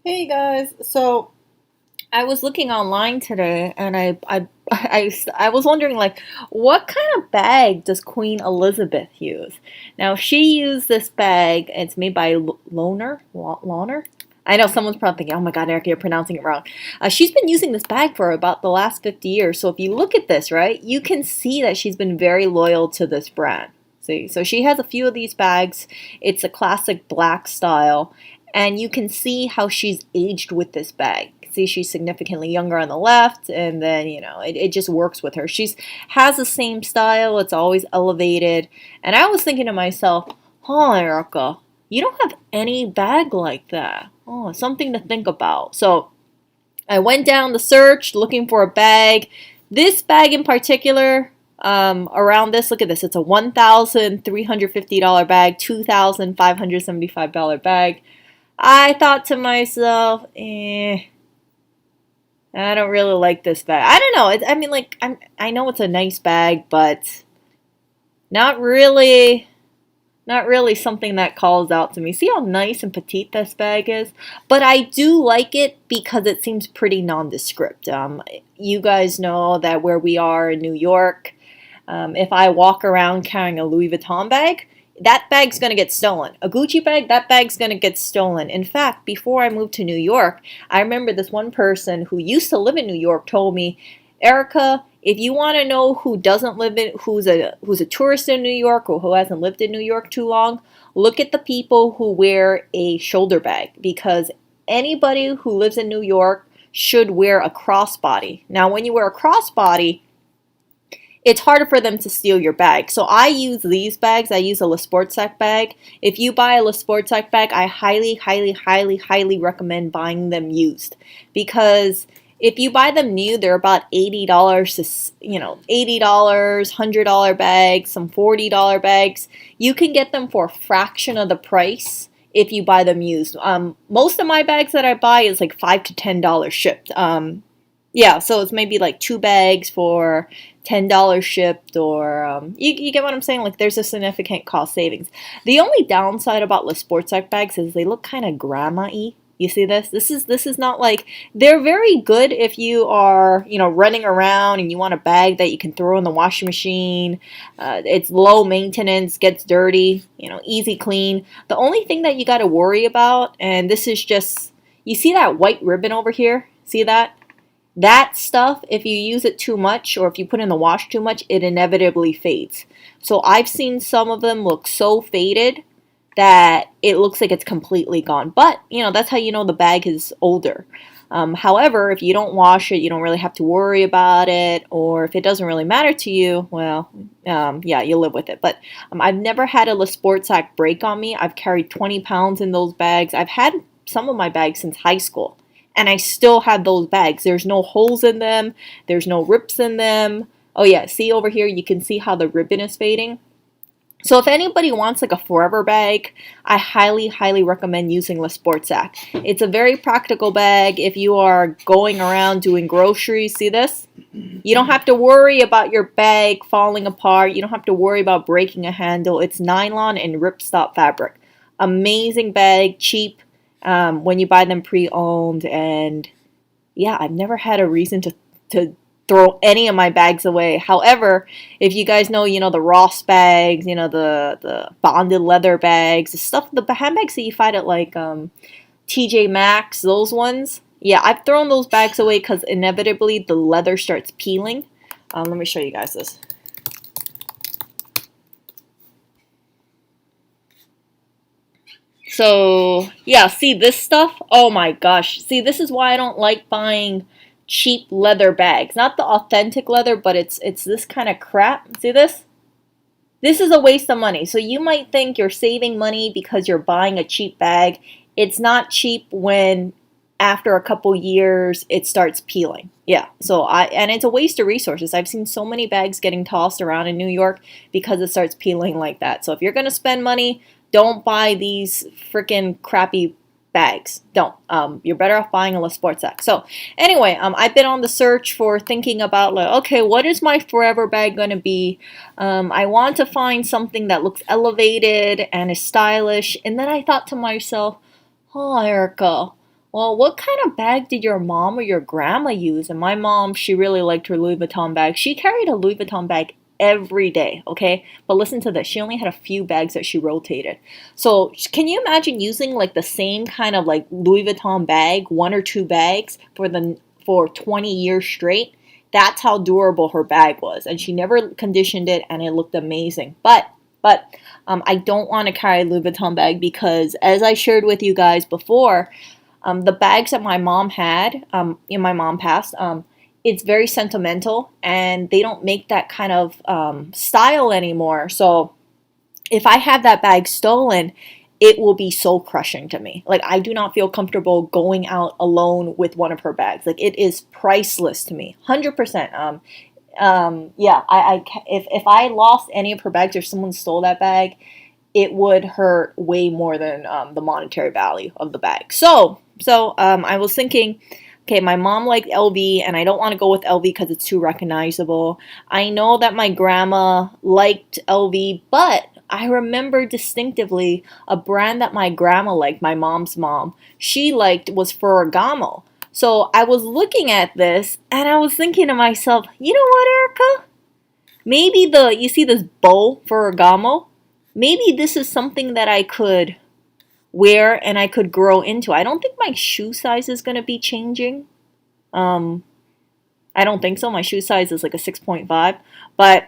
Hey guys, so I was looking online today and I was wondering like what kind of bag does Queen Elizabeth use? Now she used this bag, it's made by Loner? I know someone's probably thinking, oh my God, Erica, you're pronouncing it wrong. She's been using this bag for about the last 50 years. So if you look at this, right, you can see that she's been very loyal to this brand. See, so she has a few of these bags. It's a classic black style and you can see how she's aged with this bag. See, she's significantly younger on the left, and then it just works with her. She's has the same style. It's always elevated, and I was thinking to myself, "Oh, Erica, you don't have any bag like that. Oh, something to think about." So I went down the search looking for a bag. This bag in particular, around this, look at this. It's a $1,350 bag, $2,575 bag. I thought to myself, I don't really like this bag. I don't know. I mean, like, I know it's a nice bag, but not really, not really something that calls out to me. See how nice and petite this bag is? But I do like it because it seems pretty nondescript. You guys know that where we are in New York, if I walk around carrying a Louis Vuitton bag, that bag's going to get stolen. A Gucci bag, that bag's going to get stolen. In fact, before I moved to New York, I remember this one person who used to live in New York told me, Erica, if you want to know who doesn't live in, who's a tourist in New York or who hasn't lived in New York too long, look at the people who wear a shoulder bag because anybody who lives in New York should wear a crossbody. Now, when you wear a crossbody, it's harder for them to steal your bag. So I use these bags. I use a Le Sportsac bag. If you buy a Le Sportsac bag, I highly, highly, highly, highly recommend buying them used because if you buy them new, they're about $80 to, $80, $100 bags, some $40 bags. You can get them for a fraction of the price if you buy them used. Most of my bags that I buy is like $5 to $10 shipped. Yeah, so it's maybe like two bags for $10 shipped, or you get what I'm saying? Like there's a significant cost savings. The only downside about the Sportsac bags is they look kind of grandma-y. You see this? This is not like they're very good if you are running around and you want a bag that you can throw in the washing machine. It's low maintenance, gets dirty, easy clean. The only thing that you got to worry about, and this is just you see that white ribbon over here? See that? That stuff, if you use it too much or if you put in the wash too much, it inevitably fades. So I've seen some of them look so faded that it looks like it's completely gone. But, that's how you know the bag is older. However, if you don't wash it, you don't really have to worry about it. Or if it doesn't really matter to you, well, yeah, you live with it. But I've never had a Le Sportsac break on me. I've carried 20 pounds in those bags. I've had some of my bags since high school and I still have those bags. There's no holes in them. There's no rips in them. Oh yeah, see over here, you can see how the ribbon is fading. So if anybody wants like a forever bag, I highly, highly recommend using Le Sportsac. It's a very practical bag if you are going around doing groceries. See this? You don't have to worry about your bag falling apart. You don't have to worry about breaking a handle. It's nylon and ripstop fabric. Amazing bag, cheap, when you buy them pre-owned, and yeah, I've never had a reason to throw any of my bags away. However, if you guys know, the Ross bags, the bonded leather bags, the stuff, the handbags that you find at like TJ Maxx, those ones, yeah, I've thrown those bags away because inevitably the leather starts peeling. Let me show you guys this. So, yeah, see this stuff? Oh my gosh. See, this is why I don't like buying cheap leather bags. Not the authentic leather, but it's this kind of crap. See this? This is a waste of money. So you might think you're saving money because you're buying a cheap bag. It's not cheap when after a couple years it starts peeling. Yeah. And it's a waste of resources. I've seen so many bags getting tossed around in New York because it starts peeling like that. So if you're going to spend money, don't buy these freaking crappy bags. Don't. You're better off buying a Le Sportsac. So anyway, I've been on the search for thinking about like, okay, what is my forever bag going to be? I want to find something that looks elevated and is stylish. And then I thought to myself, oh, Erica, Well, what kind of bag did your mom or your grandma use? And my mom, she really liked her Louis Vuitton bag. She carried a Louis Vuitton bag every day, okay? But listen to this. She only had a few bags that she rotated. So, can you imagine using like the same kind of like Louis Vuitton bag, one or two bags for 20 years straight? That's how durable her bag was. And she never conditioned it and it looked amazing. But I don't want to carry a Louis Vuitton bag because as I shared with you guys before, the bags that my mom had, my mom passed, it's very sentimental and they don't make that kind of style anymore. So if I have that bag stolen, it will be soul crushing to me. Like, I do not feel comfortable going out alone with one of her bags. Like, it is priceless to me, 100%. Yeah, if I lost any of her bags or someone stole that bag, it would hurt way more than the monetary value of the bag. So I was thinking, okay, my mom liked LV, and I don't want to go with LV because it's too recognizable. I know that my grandma liked LV, but I remember distinctively a brand that my grandma liked, my mom's mom, she liked was Ferragamo. So I was looking at this and I was thinking to myself, you know what, Erica? Maybe you see this bow Ferragamo? Maybe this is something that I could wear and I could grow into. I don't think my shoe size is going to be changing. Um, I don't think so. My shoe size is like a 6.5. But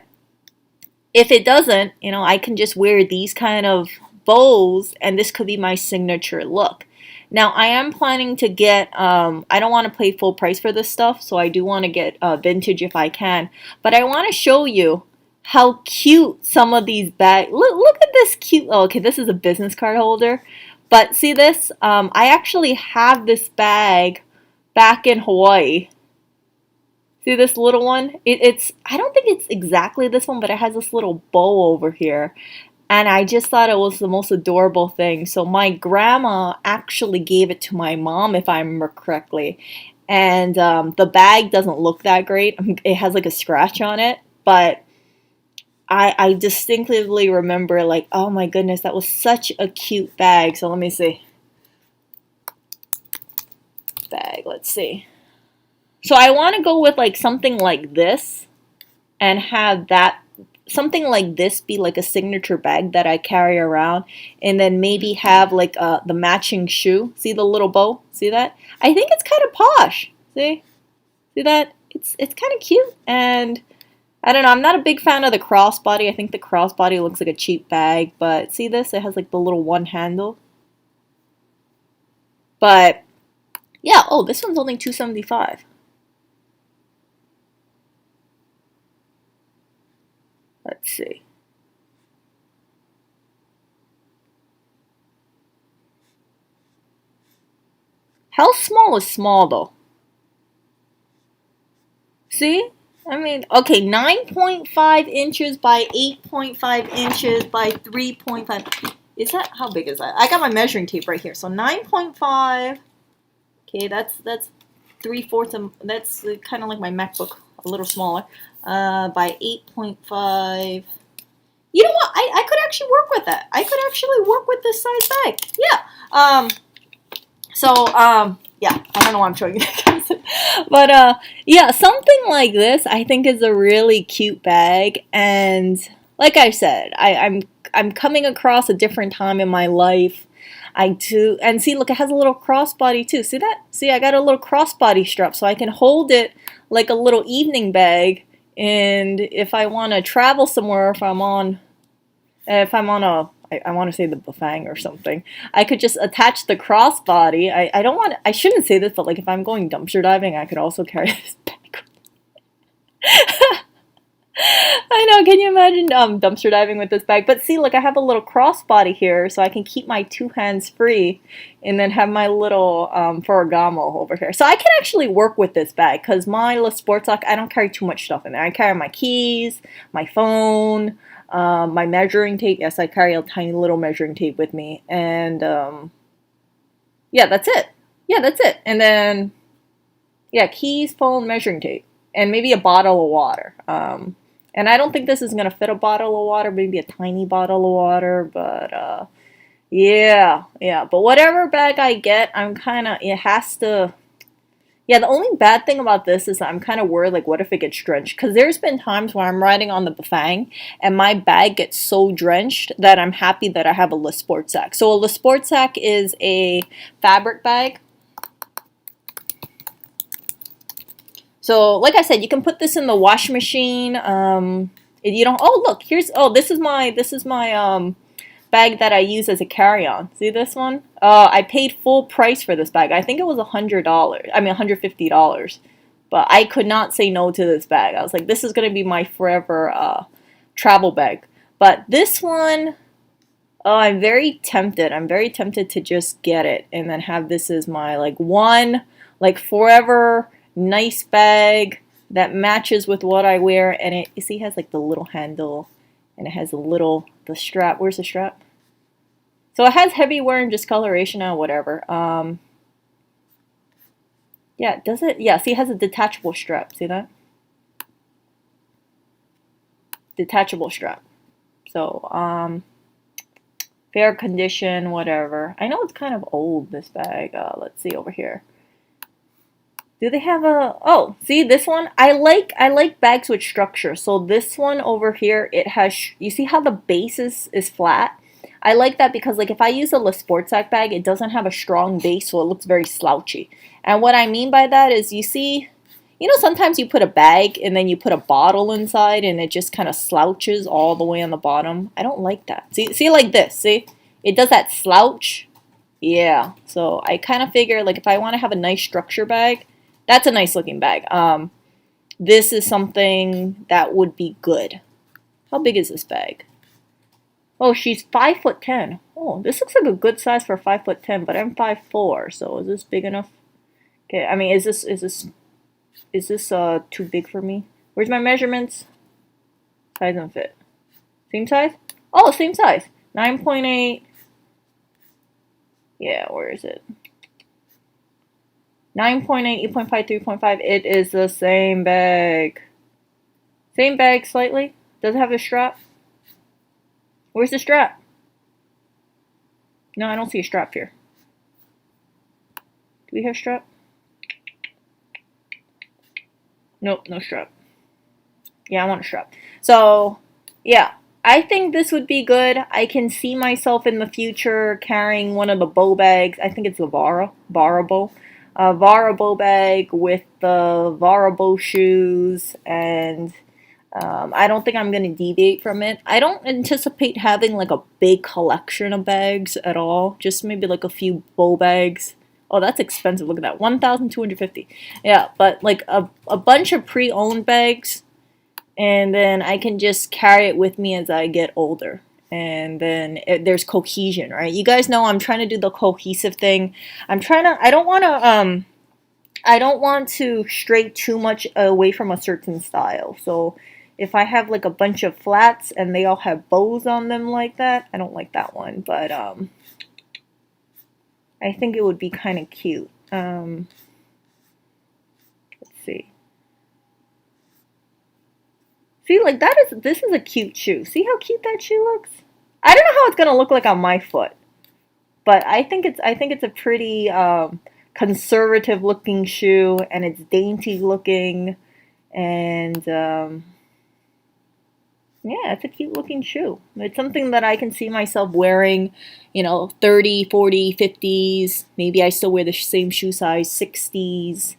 if it doesn't, I can just wear these kind of bows and this could be my signature look. Now, I am planning to get, I don't want to pay full price for this stuff, so I do want to get vintage if I can. But I want to show you how cute some of these bags, look at this cute, oh, okay, this is a business card holder. But see this? I actually have this bag back in Hawaii. See this little one? I don't think it's exactly this one, but it has this little bow over here. And I just thought it was the most adorable thing. So my grandma actually gave it to my mom, if I remember correctly. And the bag doesn't look that great. It has like a scratch on it. But I distinctively remember like, oh my goodness, that was such a cute bag. So let me see. Bag, let's see. So I want to go with like something like this and have that something like this be like a signature bag that I carry around, and then maybe have like the matching shoe. See the little bow? See that? I think it's kind of posh. See that? It's kind of cute, and I don't know. I'm not a big fan of the crossbody. I think the crossbody looks like a cheap bag, but see this? It has like the little one handle. But yeah, oh, this one's only $275. Let's see. How small is small though? See? I mean, okay, 9.5 inches by 8.5 inches by 3.5. Is that, how big is that? I got my measuring tape right here. So 9.5. Okay, that's 3/4 of, that's kind of like my MacBook, a little smaller. By 8.5. You know what? I could actually work with that. I could actually work with this size bag. Yeah. Yeah, I don't know why I'm showing you guys. But yeah, something like this I think is a really cute bag. And like I said, I'm coming across a different time in my life. I do, and see, look, it has a little crossbody too. See that? See, I got a little crossbody strap so I can hold it like a little evening bag. And if I want to travel somewhere, if I'm on a, I want to say the Bafang or something, I could just attach the crossbody. I don't want, I shouldn't say this, but like if I'm going dumpster diving, I could also carry this bag. I know, can you imagine dumpster diving with this bag? But see, look, I have a little crossbody here so I can keep my two hands free and then have my little Ferragamo over here. So I can actually work with this bag because my little sports lock, I don't carry too much stuff in there. I carry my keys, my phone, my measuring tape. Yes, I carry a tiny little measuring tape with me. And yeah, that's it. Yeah, that's it. And then, yeah, keys, phone, measuring tape. And maybe a bottle of water. And I don't think this is going to fit a bottle of water, maybe a tiny bottle of water, but Yeah, yeah. But whatever bag I get, I'm kind of, it has to. Yeah, the only bad thing about this is that I'm kind of worried, like, what if it gets drenched? Because there's been times where I'm riding on the Bafang and my bag gets so drenched that I'm happy that I have a Le Sport sack. So a Le Sport sack is a fabric bag. So, like I said, you can put this in the wash machine. If you don't, oh look, here's, oh, this is my bag that I use as a carry-on. See this one? I paid full price for this bag. I think it was $100. I mean, $150. But I could not say no to this bag. I was like, this is gonna be my forever travel bag. But this one, oh, I'm very tempted. I'm very tempted to just get it and then have this as my like one like forever nice bag that matches with what I wear. And it, you see, it has like the little handle and it has a little, the strap. Where's the strap? So it has heavy wear and discoloration or whatever. Yeah, does it? Yeah, see, it has a detachable strap. See that? Detachable strap. So, fair condition, whatever. I know it's kind of old, this bag. Let's see over here. Do they have a, oh, see this one? I like bags with structure. So this one over here, it has, you see how the base is flat? I like that because like if I use a Le Sportsac bag, it doesn't have a strong base, so it looks very slouchy. And what I mean by that is you see, you know, sometimes you put a bag and then you put a bottle inside and it just kind of slouches all the way on the bottom. I don't like that. See like this, see? It does that slouch. Yeah, so I kind of figure like if I want to have a nice structure bag, that's a nice looking bag. This is something that would be good. How big is this bag? Oh, she's 5'10". Oh, this looks like a good size for 5'10", but I'm 5'4", so is this big enough? Okay, I mean, is this too big for me? Where's my measurements? Size and fit. Same size? Oh, same size. 9.8. Yeah, where is it? 9.8, 8.5, 3.5. It is the same bag. Same bag slightly. Does it have a strap? Where's the strap? No, I don't see a strap here. Do we have a strap? Nope, no strap. Yeah, I want a strap. So, yeah, I think this would be good. I can see myself in the future carrying one of the bow bags. I think it's the Vara bow. Vara bow bag with the Vara bow shoes, and I don't think I'm going to deviate from it. I don't anticipate having like a big collection of bags at all. Just maybe like a few bow bags. Oh, that's expensive. Look at that. 1,250. Yeah, but like a bunch of pre-owned bags, and then I can just carry it with me as I get older. And then there's cohesion, right? You guys know I'm trying to do the cohesive thing. I don't want to stray too much away from a certain style. So if I have like a bunch of flats and they all have bows on them like that, I don't like that one. But I think it would be kind of cute. Let's see. See, like this is a cute shoe. See how cute that shoe looks? I don't know how it's gonna look like on my foot, but I think it's a pretty conservative looking shoe, and it's dainty looking, and yeah, it's a cute looking shoe. It's something that I can see myself wearing, 30, 40, 50s. Maybe I still wear the same shoe size, 60s,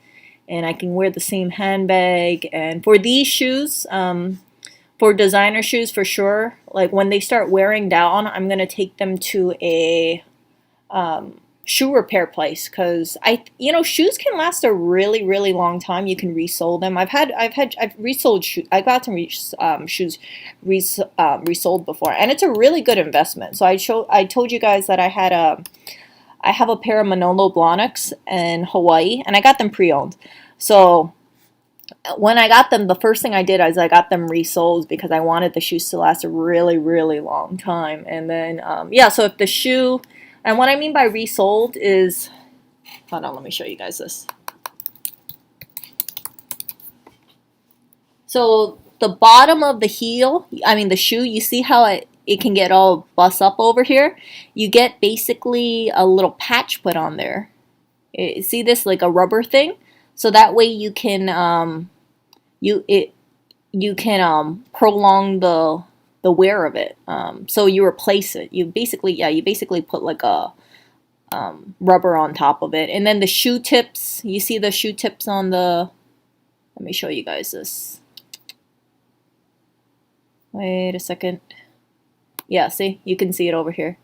and I can wear the same handbag. And for these shoes, for designer shoes for sure, like when they start wearing down, I'm going to take them to a shoe repair place, because shoes can last a really really long time. You can resole them. I've resold shoes. I got some shoes resold before, and it's a really good investment. So I told you guys that I have a pair of Manolo Blahniks in Hawaii, and I got them pre-owned. So when I got them, the first thing I did is I got them resold because I wanted the shoes to last a really really long time. And then yeah, so if the shoe, and what I mean by resold is, hold on, let me show you guys this. So the bottom of the heel, I mean the shoe, you see how it can get all bust up over here, you get basically a little patch put on there. See this, like a rubber thing? So that way you it you can prolong the wear of it. So you replace it. You basically put like a rubber on top of it. And then the shoe tips, you see the shoe tips on the, let me show you guys this. Wait a second. Yeah, see, you can see it over here.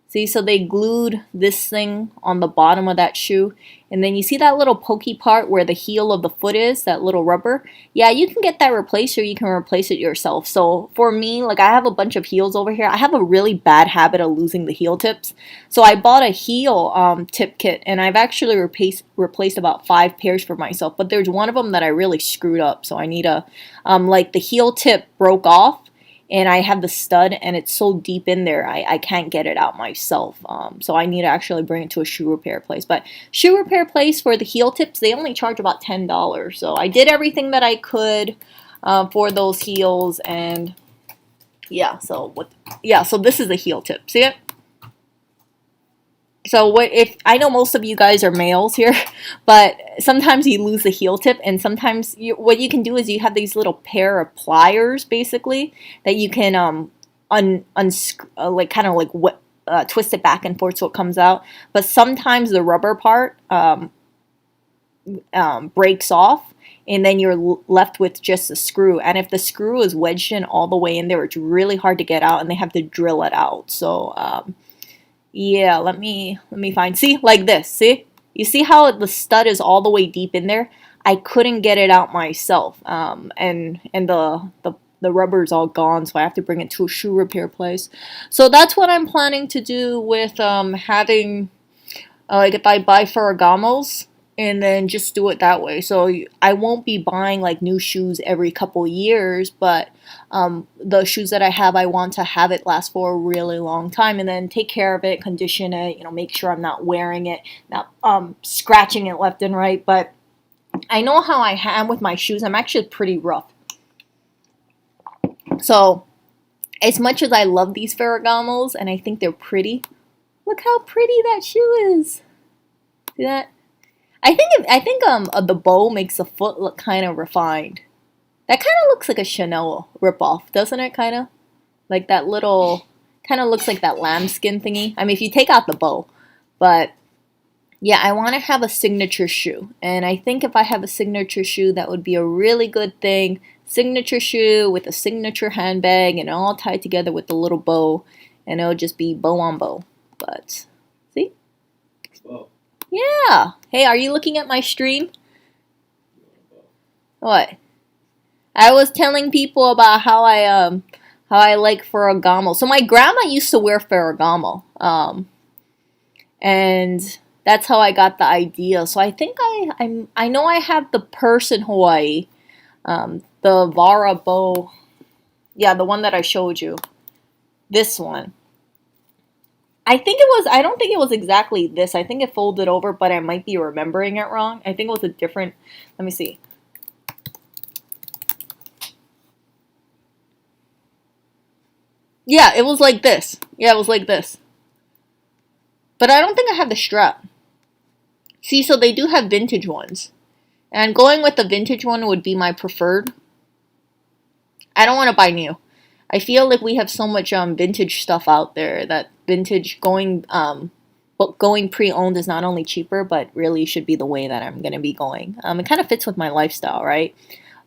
See, so they glued this thing on the bottom of that shoe. And then you see that little pokey part where the heel of the foot is, that little rubber? Yeah, you can get that replaced or you can replace it yourself. So for me, like I have a bunch of heels over here. I have a really bad habit of losing the heel tips. So I bought a heel tip kit and I've actually replaced about 5 pairs for myself. But there's one of them that I really screwed up. So I need a, like the heel tip broke off. And I have the stud and it's so deep in there I can't get it out myself. So I need to actually bring it to a shoe repair place. But shoe repair place for the heel tips, they only charge about $10. So I did everything that I could for those heels. And yeah, so this is a heel tip. See it? So what if, I know most of you guys are males here, but sometimes you lose the heel tip, and sometimes what you can do is you have these little pair of pliers basically that you can like kind of like twist it back and forth so it comes out. But sometimes the rubber part breaks off, and then you're left with just a screw. And if the screw is wedged in all the way in there, it's really hard to get out, and they have to drill it out. So yeah, let me find. See, like this. See, you see how the stud is all the way deep in there? I couldn't get it out myself, and the rubber's all gone, so I have to bring it to a shoe repair place. So that's what I'm planning to do with having, like if I buy Ferragamos, and then just do it that way. So I won't be buying like new shoes every couple years, but the shoes that I have, I want to have it last for a really long time, and then take care of it, condition it, you know, make sure I'm not wearing it, not scratching it left and right. But I know how I am with my shoes. I'm actually pretty rough. So as much as I love these Ferragamos and I think they're pretty, look how pretty that shoe is. See that? I think the bow makes the foot look kind of refined. That kind of looks like a Chanel ripoff, doesn't it? Kind of like that little, kind of looks like that lambskin thingy. I mean, if you take out the bow, but yeah, I want to have a signature shoe, and I think if I have a signature shoe, that would be a really good thing. Signature shoe with a signature handbag, and all tied together with the little bow, and it'll just be bow on bow. But see. Whoa. Yeah. Hey, are you looking at my stream? What? I was telling people about how I like Ferragamo. So my grandma used to wear Ferragamo. And that's how I got the idea. So I think I know I have the purse in Hawaii. The Vara bow. Yeah, the one that I showed you. This one. I don't think it was exactly this. I think it folded over, but I might be remembering it wrong. I think it was a different, let me see. Yeah, it was like this. Yeah, it was like this. But I don't think I have the strap. See, so they do have vintage ones. And going with the vintage one would be my preferred. I don't want to buy new. I feel like we have so much vintage stuff out there that vintage going pre-owned is not only cheaper, but really should be the way that I'm going to be going. It kind of fits with my lifestyle, right?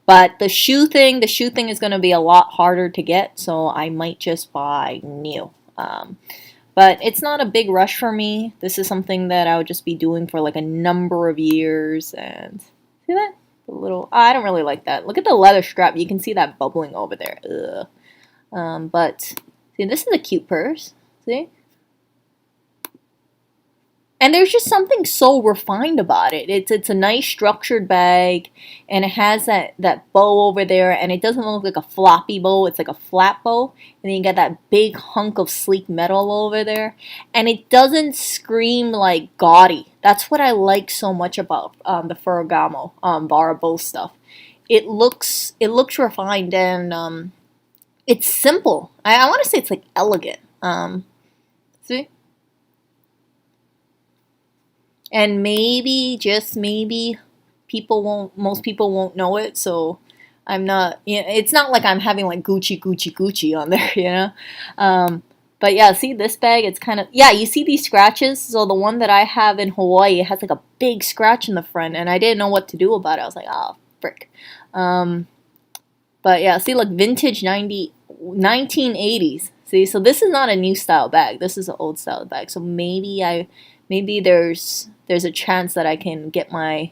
But the shoe thing is going to be a lot harder to get, so I might just buy new. But it's not a big rush for me. This is something that I would just be doing for like a number of years. And see that? The little, I don't really like that. Look at the leather strap. You can see that bubbling over there. Ugh. But see, this is a cute purse. See? And there's just something so refined about it. It's a nice structured bag, and it has that bow over there, and it doesn't look like a floppy bow. It's like a flat bow, and then you got that big hunk of sleek metal over there, and it doesn't scream like gaudy. That's what I like so much about the Ferragamo Vara bow stuff. It looks refined, and It's simple. I want to say it's like elegant. See? And maybe, just maybe, most people won't know it, so I'm not, it's not like I'm having like Gucci, Gucci, Gucci on there, you know? But yeah, see this bag, it's kind of, yeah, you see these scratches? So the one that I have in Hawaii, it has like a big scratch in the front, and I didn't know what to do about it. I was like, oh, frick. Um, but yeah, see, like vintage 1980s. See, so this is not a new style bag. This is an old style bag. So maybe there's a chance that I can get my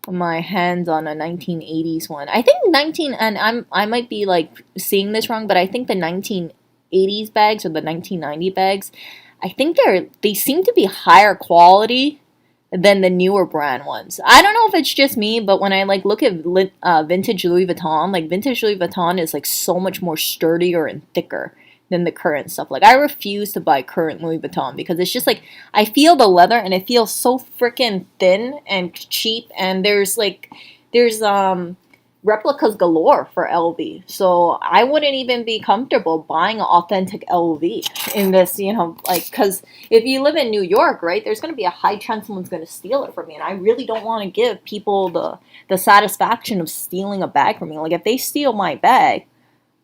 hands on a 1980s one. I think 19 and I might be like seeing this wrong, but I think the 1980s bags or the 1990 bags, I think they seem to be higher quality than the newer brand ones. I don't know if it's just me, but when I like look at vintage Louis Vuitton, like vintage Louis Vuitton is like so much more sturdier and thicker than the current stuff. Like I refuse to buy current Louis Vuitton because it's just like I feel the leather and it feels so freaking thin and cheap, and there's replicas galore for LV. So I wouldn't even be comfortable buying an authentic LV in this, like, because if you live in New York, right, there's going to be a high chance someone's going to steal it from me. And I really don't want to give people the satisfaction of stealing a bag from me. Like, if they steal my bag,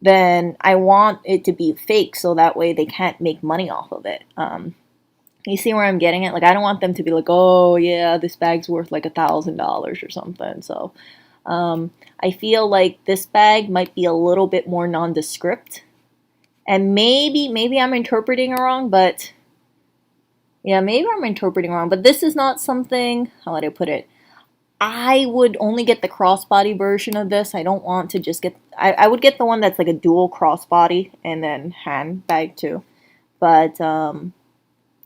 then I want it to be fake so that way they can't make money off of it. You see where I'm getting at? Like, I don't want them to be like, oh, yeah, this bag's worth like $1,000 or something. So, I feel like this bag might be a little bit more nondescript. And maybe I'm interpreting it wrong, but yeah, maybe I'm interpreting wrong. But this is not something, how would I put it? I would only get the crossbody version of this. I don't want to just get, I would get the one that's like a dual crossbody and then handbag too. But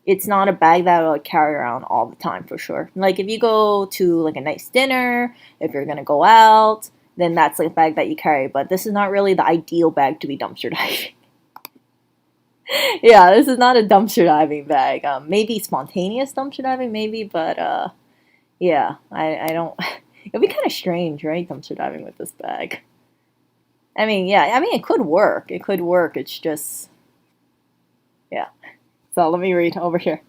it's not a bag that I would carry around all the time for sure. Like if you go to like a nice dinner, if you're gonna go out, then that's like a bag that you carry. But this is not really the ideal bag to be dumpster diving. Yeah, this is not a dumpster diving bag. Maybe spontaneous dumpster diving, maybe, but yeah, I don't. It'd be kind of strange, right? Dumpster diving with this bag. I mean, yeah, I mean it could work. It could work. It's just, yeah. So let me read over here.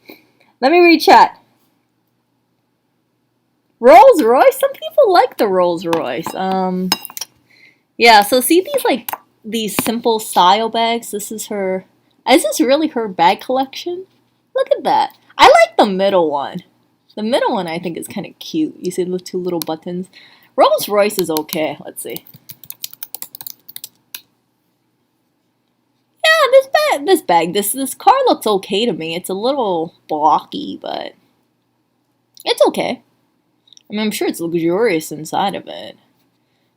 Let me read chat. Rolls Royce. Some people like the Rolls Royce. Yeah. So see these simple style bags. This is her. Is this really her bag collection? Look at that. I like the middle one. The middle one I think is kind of cute. You see the two little buttons. Rolls Royce is okay. Let's see. Yeah, this car looks okay to me. It's a little blocky, but it's okay. I mean, I'm sure it's luxurious inside of it.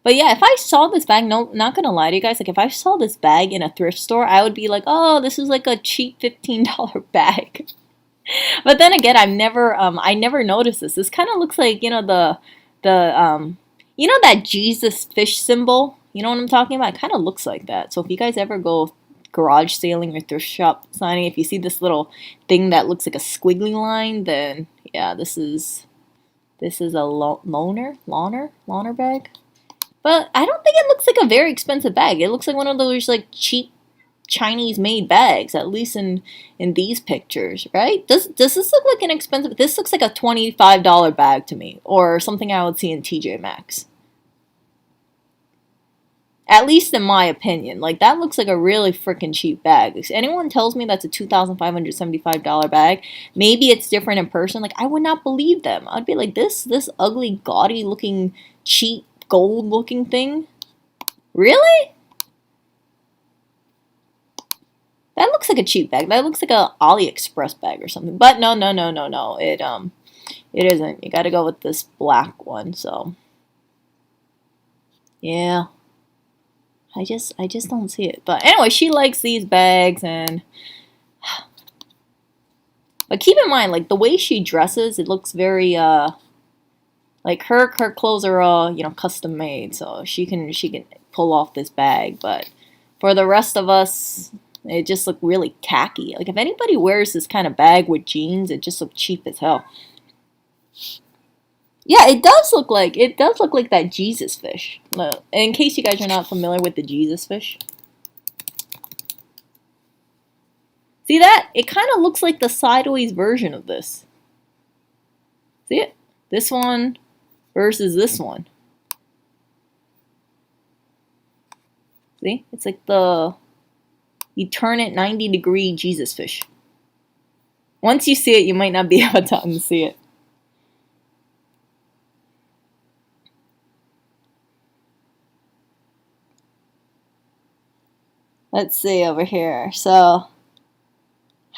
But yeah, if I saw this bag, no, not gonna lie to you guys, like if I saw this bag in a thrift store, I would be like, oh, this is like a cheap $15 bag. But then again, I never noticed this. This kind of looks like, that Jesus fish symbol. You know what I'm talking about? It kind of looks like that. So if you guys ever go garage sailing or thrift shop signing, if you see this little thing that looks like a squiggly line, then yeah, this is a loaner bag. But I don't think it looks like a very expensive bag. It looks like one of those like cheap Chinese made bags, at least in these pictures, right? Does this look like an expensive? This looks like a $25 bag to me, or something I would see in TJ Maxx. At least in my opinion. Like, that looks like a really freaking cheap bag. If anyone tells me that's a $2,575 bag, maybe it's different in person. Like, I would not believe them. I'd be like, this ugly, gaudy looking, cheap, gold looking thing? Really? That looks like a cheap bag. That looks like a AliExpress bag or something. But no. It isn't. You gotta go with this black one, so. Yeah. I just don't see it. But anyway, she likes these bags, and but keep in mind, like the way she dresses, it looks very like her clothes are all, custom made, so she can pull off this bag. But for the rest of us, it just look really tacky. Like if anybody wears this kind of bag with jeans, it just looks cheap as hell. Yeah, it does look like that Jesus fish. In case you guys are not familiar with the Jesus fish. See that? It kind of looks like the sideways version of this. See it? This one versus this one. See? It's like you turn it 90-degree Jesus fish. Once you see it, you might not be able to unsee it. Let's see over here. So,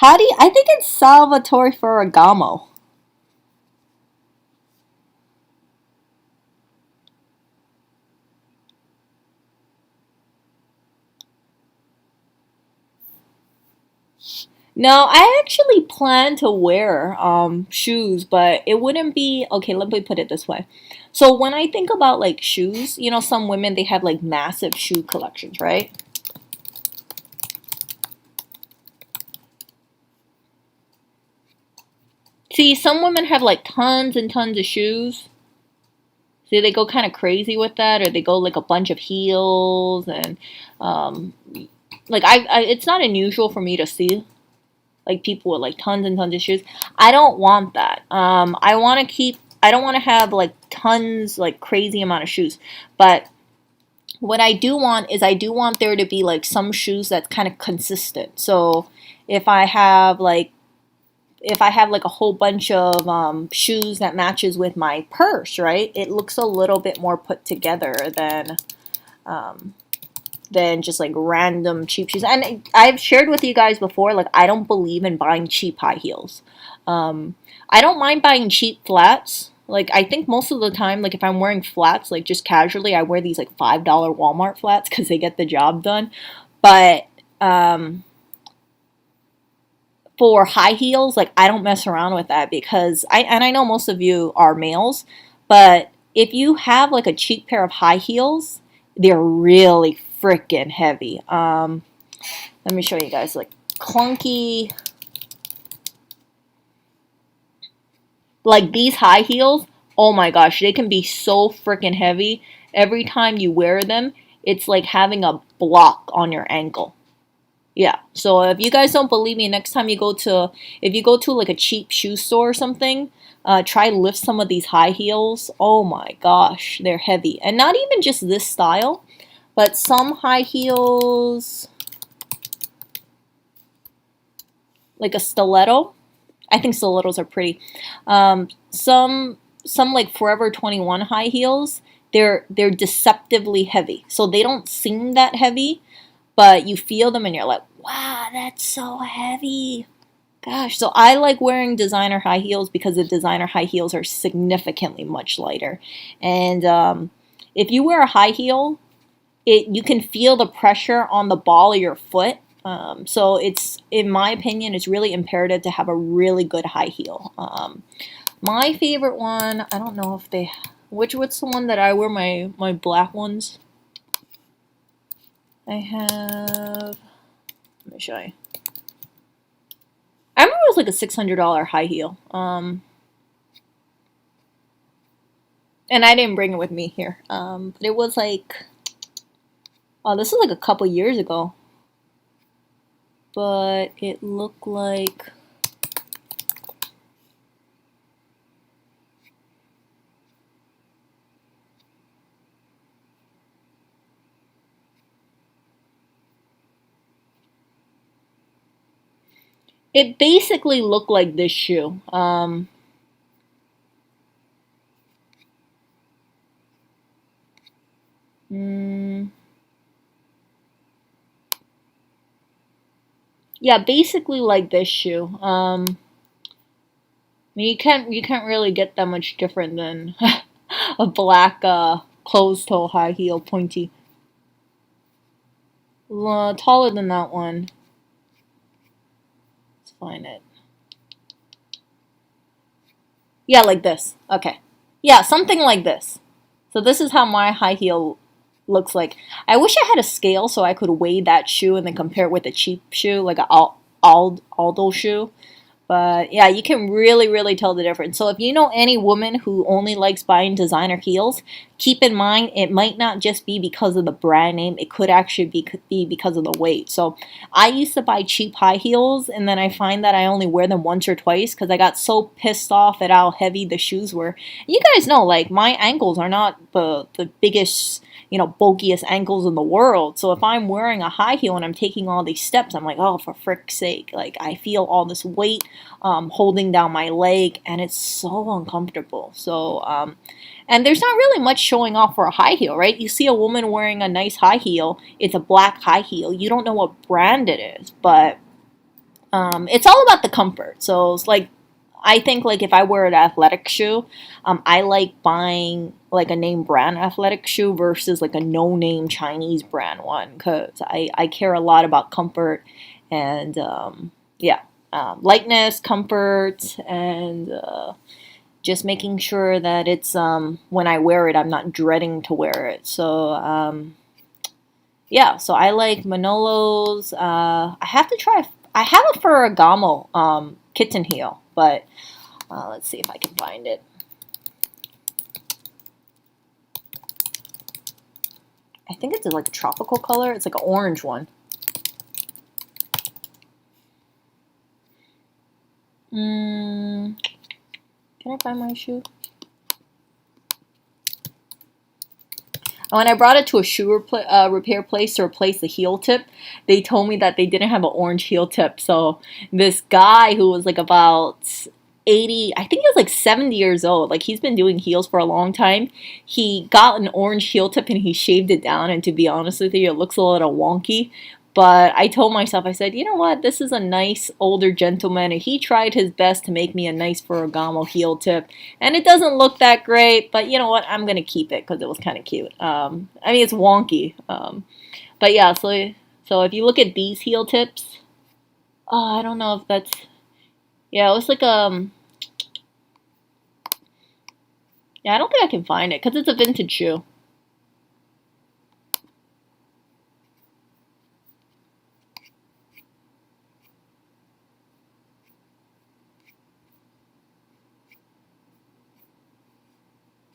I think it's Salvatore Ferragamo. No, I actually plan to wear shoes, but it wouldn't be okay. Let me put it this way. So when I think about like shoes, some women they have like massive shoe collections, right? See, some women have like tons and tons of shoes. See, they go kind of crazy with that, or they go like a bunch of heels, and um, like it's not unusual for me to see like people with like tons and tons of shoes. I don't want that. I don't want to have like tons, like crazy amount of shoes. But what I do want is I do want there to be like some shoes that's kind of consistent. So if I have like a whole bunch of shoes that matches with my purse, right? It looks a little bit more put together um, than just like random cheap shoes. And I've shared with you guys before, like I don't believe in buying cheap high heels. I don't mind buying cheap flats. Like I think most of the time, like if I'm wearing flats, like just casually, I wear these like $5 Walmart flats because they get the job done. But for high heels, like I don't mess around with that because I know most of you are males, but if you have like a cheap pair of high heels, they're really freaking heavy. Let me show you guys like clunky, like these high heels. Oh my gosh, they can be so freaking heavy. Every time you wear them, it's like having a block on your ankle. Yeah. So if you guys don't believe me, next time if you go to like a cheap shoe store or something, try lift some of these high heels. Oh my gosh, they're heavy. And not even just this style, but some high heels, like a stiletto. I think stilettos are pretty. Some like Forever 21 high heels, they're deceptively heavy. So they don't seem that heavy, but you feel them and you're like, wow, that's so heavy. Gosh, so I like wearing designer high heels because the designer high heels are significantly much lighter. And if you wear a high heel, you can feel the pressure on the ball of your foot. So it's, in my opinion, it's really imperative to have a really good high heel. My favorite one, I don't know if what's the one that I wear, my black ones? I have, let me show you. I remember it was like a $600 high heel. And I didn't bring it with me here. But it was like, oh, this is like a couple years ago. But it looked like, it basically looked like this shoe. Yeah, basically like this shoe. I mean, you can't really get that much different than a black closed toe high heel pointy. Taller than that one. Let's find it. Yeah, like this. Okay. Yeah, something like this. So this is how my high heel looks like. I wish I had a scale so I could weigh that shoe and then compare it with a cheap shoe, like a Aldo shoe. But yeah, you can really, really tell the difference. So if you know any woman who only likes buying designer heels, keep in mind, it might not just be because of the brand name. It could actually be because of the weight. So I used to buy cheap high heels, and then I find that I only wear them once or twice because I got so pissed off at how heavy the shoes were. You guys know, like, my ankles are not the biggest, bulkiest ankles in the world. So if I'm wearing a high heel and I'm taking all these steps, I'm like, oh, for frick's sake. Like, I feel all this weight holding down my leg, and it's so uncomfortable. So, and there's not really much showing off for a high heel, right? You see a woman wearing a nice high heel, it's a black high heel. You don't know what brand it is, but it's all about the comfort. So it's like, I think, like, if I wear an athletic shoe, I like buying like a name brand athletic shoe versus like a no name Chinese brand one, because I care a lot about comfort and yeah, lightness, comfort, and just making sure that it's when I wear it, I'm not dreading to wear it. So yeah, so I like Manolos. I have to try. I have a Ferragamo kitten heel, but let's see if I can find it. I think it's like a tropical color. It's like an orange one. Can I find my shoe? When I brought it to a shoe repair place to replace the heel tip, they told me that they didn't have an orange heel tip. So this guy who was like about 80, I think he was like 70 years old, like he's been doing heels for a long time, he got an orange heel tip and he shaved it down, and to be honest with you, it looks a little wonky. But I told myself, I said, you know what, this is a nice older gentleman, and he tried his best to make me a nice Ferragamo heel tip, and it doesn't look that great, but you know what, I'm gonna keep it because it was kind of cute. I mean, it's wonky, but yeah, so if you look at these heel tips, oh, I don't know if that's, yeah, it was like yeah, I don't think I can find it because it's a vintage shoe.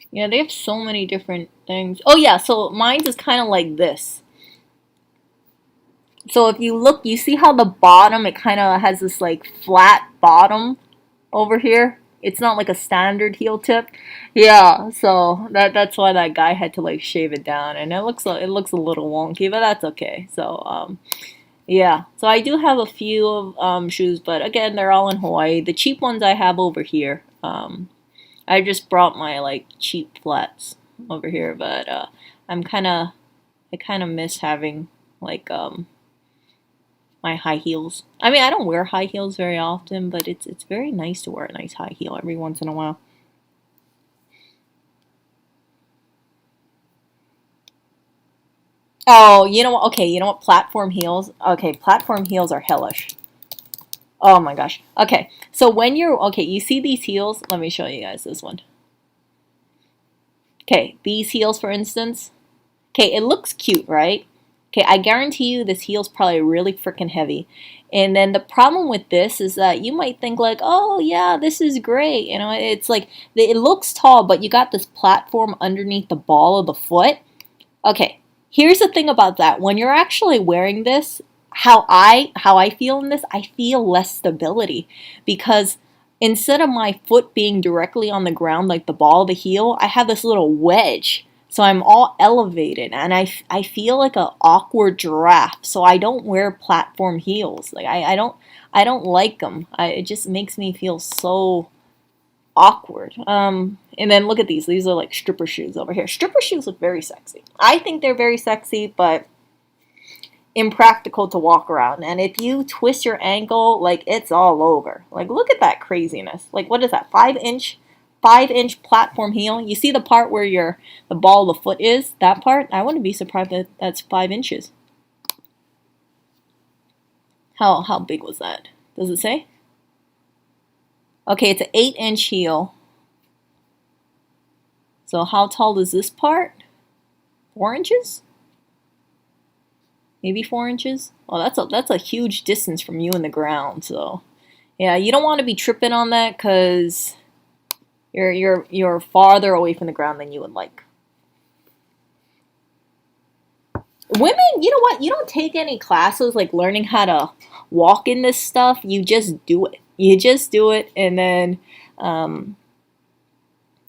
Yeah, they have so many different things. Oh yeah, so mine's is kind of like this. So if you look, you see how the bottom, it kind of has this like flat bottom over here. It's not like a standard heel tip. Yeah, so that's why that guy had to like shave it down, and it looks a little wonky, but that's okay. So yeah, so I do have a few of shoes, but again, they're all in Hawaii. The cheap ones I have over here. I just brought my like cheap flats over here, but I kind of miss having like my high heels. I mean, I don't wear high heels very often, but it's very nice to wear a nice high heel every once in a while. Oh, you know what? Okay, you know what? Platform heels. Okay, platform heels are hellish. Oh my gosh. Okay, so when you're okay, you see these heels? Let me show you guys this one. Okay, these heels, for instance. Okay, it looks cute, right? Okay, I guarantee you this heel's probably really freaking heavy. And then the problem with this is that you might think like, oh yeah, this is great. You know, it's like it looks tall, but you got this platform underneath the ball of the foot. Okay, here's the thing about that. When you're actually wearing this, how I feel in this, I feel less stability because instead of my foot being directly on the ground like the ball of the heel, I have this little wedge. So I'm all elevated and I feel like an awkward giraffe. So I don't wear platform heels. Like I don't like them. It just makes me feel so awkward. And then look at these. These are like stripper shoes over here. Stripper shoes look very sexy. I think they're very sexy, but impractical to walk around. And if you twist your ankle, like it's all over. Like look at that craziness. Like what is that? 5-inch platform heel. You see the part where the ball of the foot is? That part? I wouldn't be surprised that that's 5 inches. How big was that? Does it say? Okay, it's an 8-inch heel. So how tall is this part? 4 inches? Maybe 4 inches? Well, that's a huge distance from you and the ground. So yeah, you don't want to be tripping on that because you're farther away from the ground than you would like. Women, you know what? You don't take any classes like learning how to walk in this stuff. You just do it. You just do it, and then, um,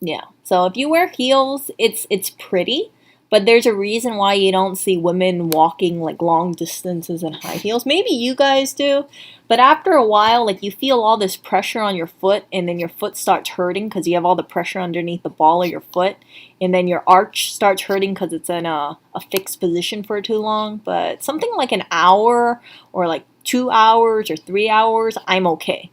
yeah. So if you wear heels, it's pretty, but there's a reason why you don't see women walking like long distances in high heels. Maybe you guys do, but after a while, like you feel all this pressure on your foot, and then your foot starts hurting because you have all the pressure underneath the ball of your foot, and then your arch starts hurting because it's in a fixed position for too long. But something like an hour or like 2 hours or 3 hours, I'm okay,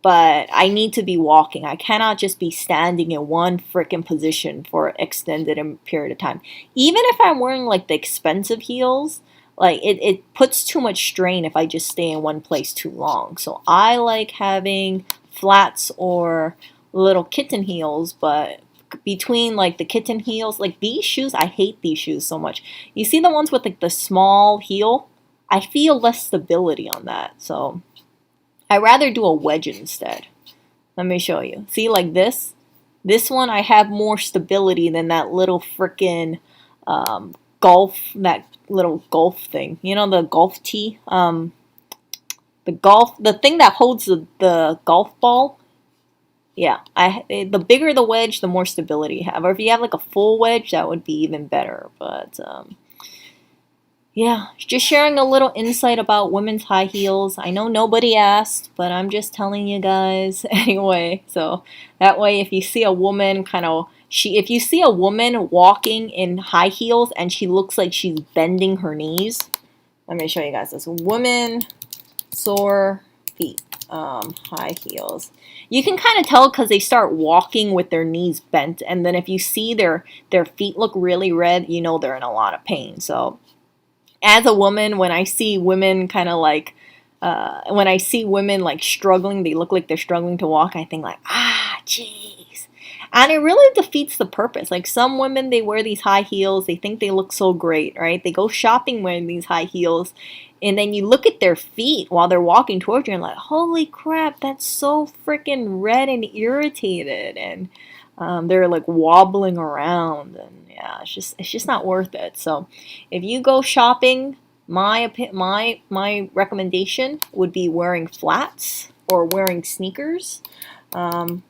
but I need to be walking. I cannot just be standing in one freaking position for extended period of time. Even if I'm wearing like the expensive heels, like it puts too much strain if I just stay in one place too long. So I like having flats or little kitten heels, but between like the kitten heels, like these shoes, I hate these shoes so much. You see the ones with like the small heel? I feel less stability on that. So I rather do a wedge instead. Let me show you. See, like this? This one, I have more stability than that little frickin' that little golf thing. You know, the golf tee? The thing that holds the golf ball. Yeah, the bigger the wedge, the more stability you have. Or if you have like a full wedge, that would be even better. But, yeah, just sharing a little insight about women's high heels. I know nobody asked, but I'm just telling you guys anyway. So that way, if you see a woman if you see a woman walking in high heels and she looks like she's bending her knees, let me show you guys this. Women, sore feet, high heels. You can kind of tell because they start walking with their knees bent, and then if you see their feet look really red, you know they're in a lot of pain. So as a woman, when I see women kind of like, when I see women like struggling, they look like they're struggling to walk, I think like, jeez. And it really defeats the purpose. Like some women, they wear these high heels, they think they look so great, right? They go shopping wearing these high heels, and then you look at their feet while they're walking towards you and like, holy crap, that's so freaking red and irritated. And they're like wobbling around, and yeah, it's just not worth it. So if you go shopping, my recommendation would be wearing flats or wearing sneakers. Um,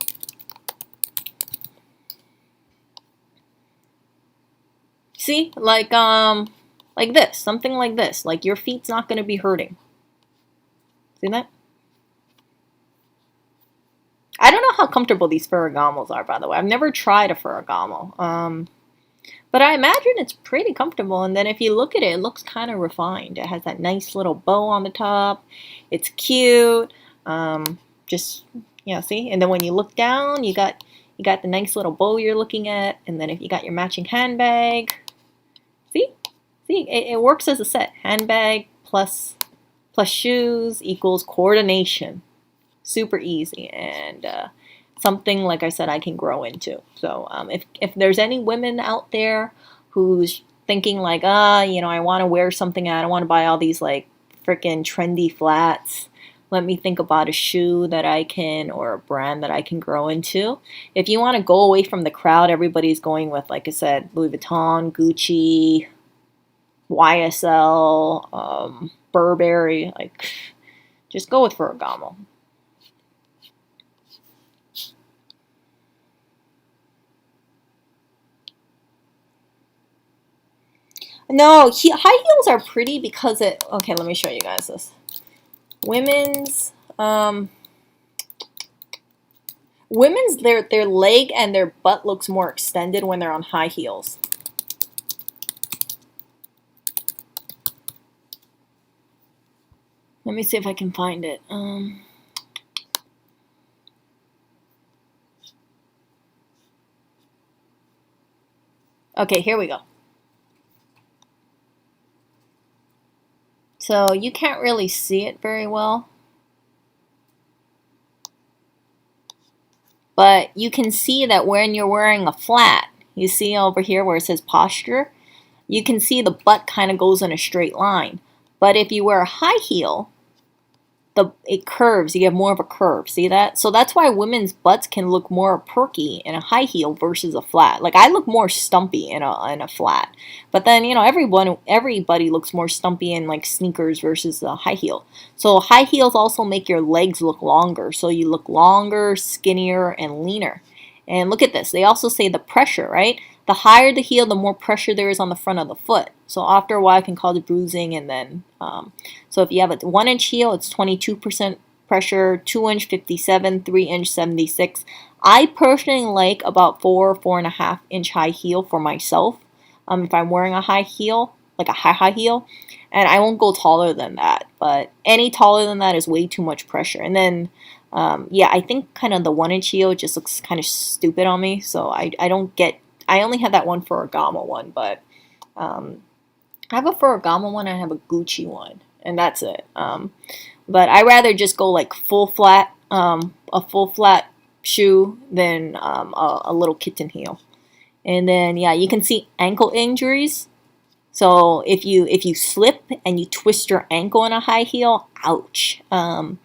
See, like this, something like this. Like your feet's not gonna be hurting. See that? I don't know how comfortable these Ferragamos are, by the way. I've never tried a Ferragamo. But I imagine it's pretty comfortable. And then if you look at it, it looks kind of refined. It has that nice little bow on the top. It's cute. Just yeah, see. And then when you look down, you got the nice little bow you're looking at. And then if you got your matching handbag, see, it works as a set. Handbag plus shoes equals coordination. Super easy, and something like I said I can grow into. So if there's any women out there who's thinking like, I want to wear something, I don't want to buy all these like freaking trendy flats. Let me think about a shoe that I can, or a brand that I can grow into. If you want to go away from the crowd, everybody's going with, like I said, Louis Vuitton, Gucci, YSL, Burberry. Like, just go with Ferragamo. No, high heels are pretty because it. Okay, let me show you guys this. Women's, women's their leg and their butt looks more extended when they're on high heels. Let me see if I can find it. Okay, here we go. So you can't really see it very well, but you can see that when you're wearing a flat, you see over here where it says posture, you can see the butt kind of goes in a straight line. But if you wear a high heel, it curves. You have more of a curve. See that? So that's why women's butts can look more perky in a high heel versus a flat. Like I look more stumpy in a flat. But then, you know, everybody looks more stumpy in like sneakers versus a high heel. So high heels also make your legs look longer. So you look longer, skinnier, and leaner. And look at this. They also say the pressure, right? The higher the heel, the more pressure there is on the front of the foot. So after a while, it can cause bruising. And then, so if you have a 1-inch heel, it's 22% pressure, 2-inch 57, 3-inch 76. I personally like about 4.5-inch high heel for myself. If I'm wearing a high heel, like a high heel, and I won't go taller than that. But any taller than that is way too much pressure. And then, yeah, I think kind of the 1-inch heel just looks kind of stupid on me. So I don't get. I only have that one Ferragamo one, but I have a Ferragamo one and I have a Gucci one, and that's it. But I rather just go like full flat, a full flat shoe than a little kitten heel. And then yeah, you can see ankle injuries. So if you slip and you twist your ankle in a high heel, ouch. And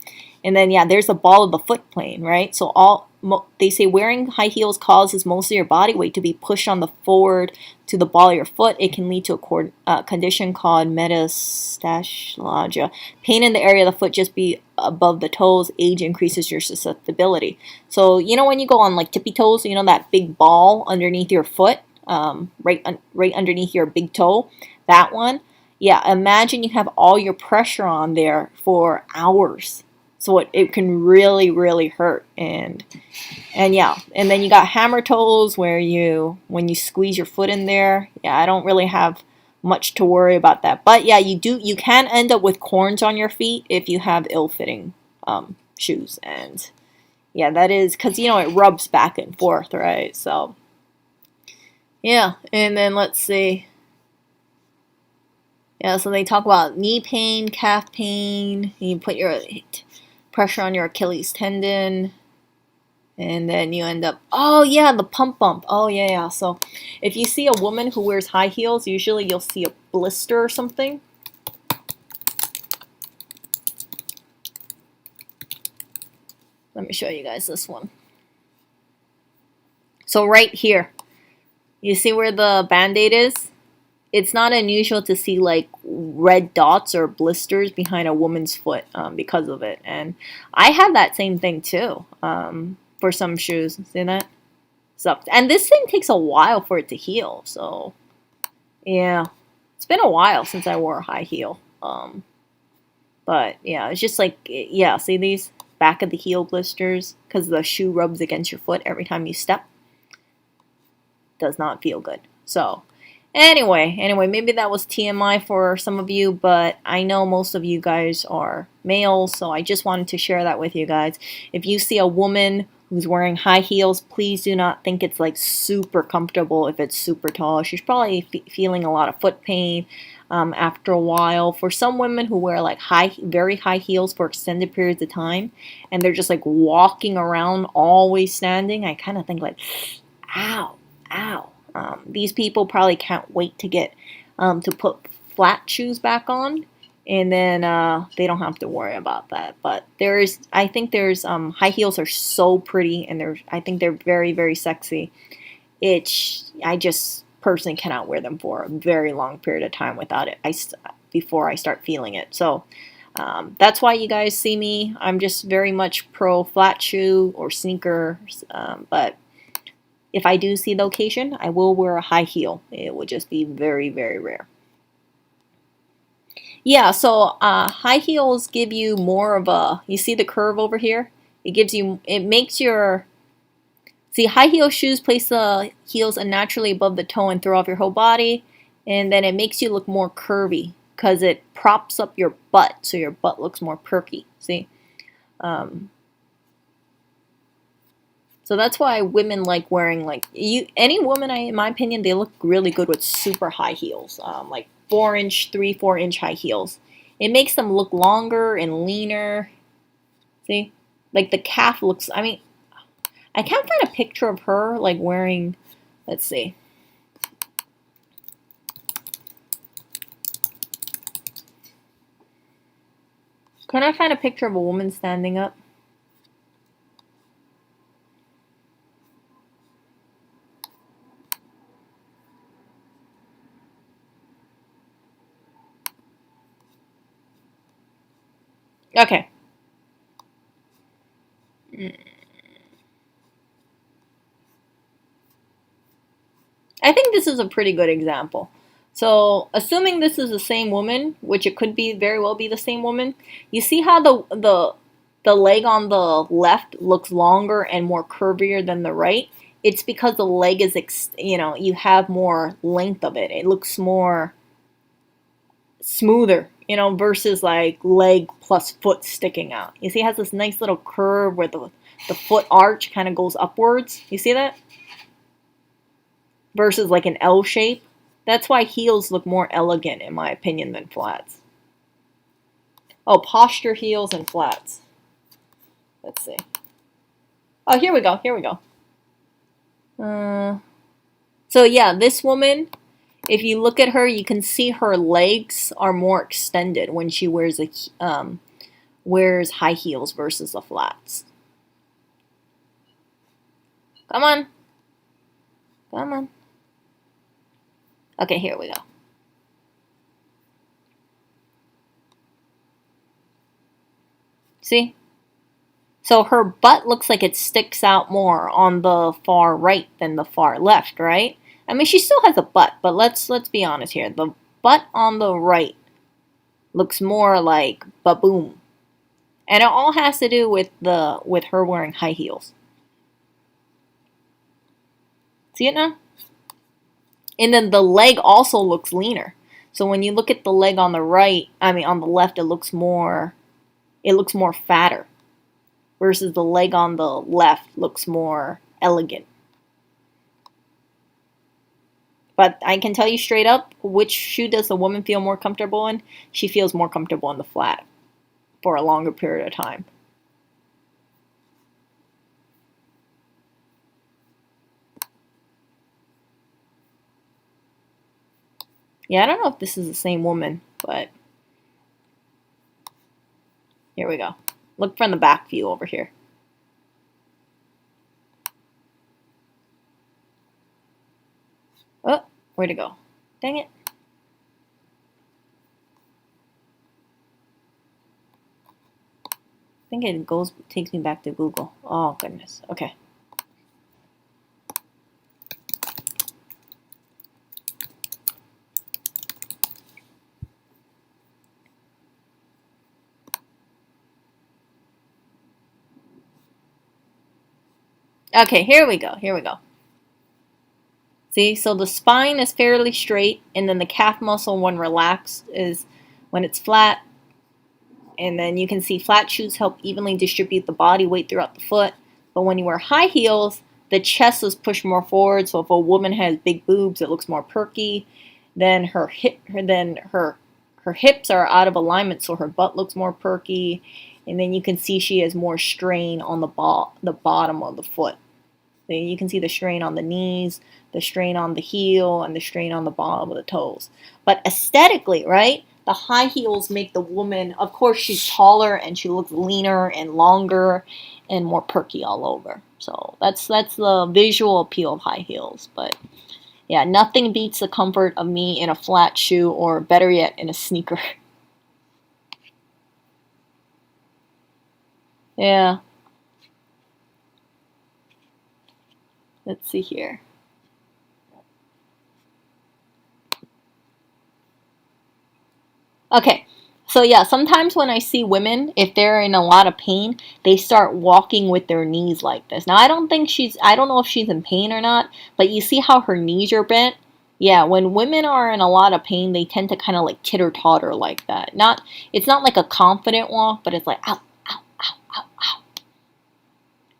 then yeah, there's the ball of the foot plane, right? So they say wearing high heels causes most of your body weight to be pushed on the forward to the ball of your foot. It can lead to a condition called metastasia. Pain in the area of the foot just be above the toes. Age increases your susceptibility. So you know when you go on like tippy toes, you know that big ball underneath your foot, right underneath your big toe, that one. Yeah, imagine you have all your pressure on there for hours. So it can really, really hurt. And yeah, and then you got hammer toes where when you squeeze your foot in there, yeah, I don't really have much to worry about that. But yeah, you can end up with corns on your feet if you have ill-fitting shoes. And yeah, that is because you know it rubs back and forth, right? So yeah, and then let's see. Yeah, so they talk about knee pain, calf pain. You put your pressure on your Achilles tendon, and then you end up, oh yeah, the pump bump. Oh yeah. So if you see a woman who wears high heels, usually you'll see a blister or something. Let me show you guys this one. So right here, you see where the band-aid is? It's not unusual to see like red dots or blisters behind a woman's foot because of it. And I have that same thing too for some shoes. See that? So, and this thing takes a while for it to heal. So yeah, it's been a while since I wore a high heel. But yeah, it's just like, yeah, see these back of the heel blisters because the shoe rubs against your foot every time you step. Does not feel good. So anyway, maybe that was TMI for some of you, but I know most of you guys are males, so I just wanted to share that with you guys. If you see a woman who's wearing high heels, please do not think it's like super comfortable if it's super tall. She's probably feeling a lot of foot pain after a while. For some women who wear like very high heels for extended periods of time, and they're just like walking around always standing, I kind of think like, ow. These people probably can't wait to get to put flat shoes back on, and then they don't have to worry about that. But I think there's high heels are so pretty, and I think they're very, very sexy. I just personally cannot wear them for a very long period of time without it. Before I start feeling it. So that's why you guys see me. I'm just very much pro flat shoe or sneakers, but if I do see the occasion, I will wear a high heel. It would just be very, very rare. Yeah, so high heels give you more of you see the curve over here? It makes your, see, high heel shoes place the heels unnaturally above the toe and throw off your whole body. And then it makes you look more curvy because it props up your butt, so your butt looks more perky, see? So that's why women like wearing any woman, in my opinion, they look really good with super high heels, like 4-inch high heels. It makes them look longer and leaner. See, like the calf looks. I mean, I can't find a picture of her like wearing. Let's see. Can I find a picture of a woman standing up? Okay. I think this is a pretty good example. So, assuming this is the same woman, which it could be very well be the same woman, you see how the leg on the left looks longer and more curvier than the right? It's because the leg is you have more length of it. It looks more smoother, versus like leg plus foot sticking out. You see it has this nice little curve where the foot arch kind of goes upwards. You see that? Versus like an L shape. That's why heels look more elegant, in my opinion, than flats. Oh, posture heels and flats. Let's see. Oh, here we go. Here we go. So yeah, this woman, if you look at her, you can see her legs are more extended when she wears high heels versus the flats. Come on. Come on. Okay, here we go. See? So her butt looks like it sticks out more on the far right than the far left, right? I mean, she still has a butt, but let's be honest here. The butt on the right looks more like baboom. And it all has to do with her wearing high heels. See it now? And then the leg also looks leaner. So when you look at the leg on the right, on the left, it looks more fatter versus the leg on the left looks more elegant. But I can tell you straight up, which shoe does the woman feel more comfortable in? She feels more comfortable in the flat for a longer period of time. Yeah, I don't know if this is the same woman, but here we go. Look from the back view over here. Oh, where'd it go? Dang it. I think it takes me back to Google. Oh, goodness. Okay. Okay, here we go. Here we go. See, so the spine is fairly straight, and then the calf muscle, when relaxed, is when it's flat. And then you can see flat shoes help evenly distribute the body weight throughout the foot. But when you wear high heels, the chest is pushed more forward. So if a woman has big boobs, it looks more perky. Then her hips are out of alignment, so her butt looks more perky. And then you can see she has more strain on the bottom of the foot. So you can see the strain on the knees, the strain on the heel, and the strain on the bottom of the toes. But aesthetically, right? The high heels make the woman, of course, she's taller and she looks leaner and longer and more perky all over. So that's the visual appeal of high heels. But yeah, nothing beats the comfort of me in a flat shoe, or better yet, in a sneaker. Yeah. Let's see here. Okay, so yeah, sometimes when I see women, if they're in a lot of pain, they start walking with their knees like this. Now, I don't know if she's in pain or not, but you see how her knees are bent? Yeah, when women are in a lot of pain, they tend to kind of like titter-totter like that. It's not like a confident walk, but it's like, ow, ow, ow, ow, ow.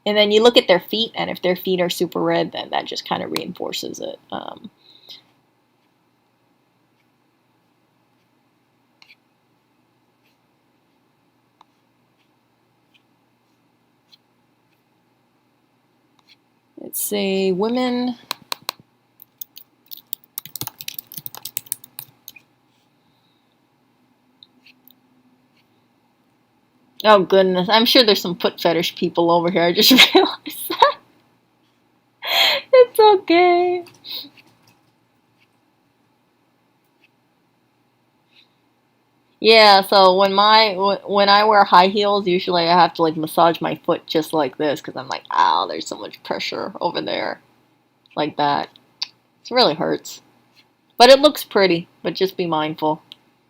And then you look at their feet, and if their feet are super red, then that just kind of reinforces it. Let's say women. Oh goodness, I'm sure there's some foot fetish people over here. I just realized that. It's okay. Yeah, so when I wear high heels, usually I have to like massage my foot just like this because I'm like, ow, there's so much pressure over there, like that. It really hurts. But it looks pretty, but just be mindful.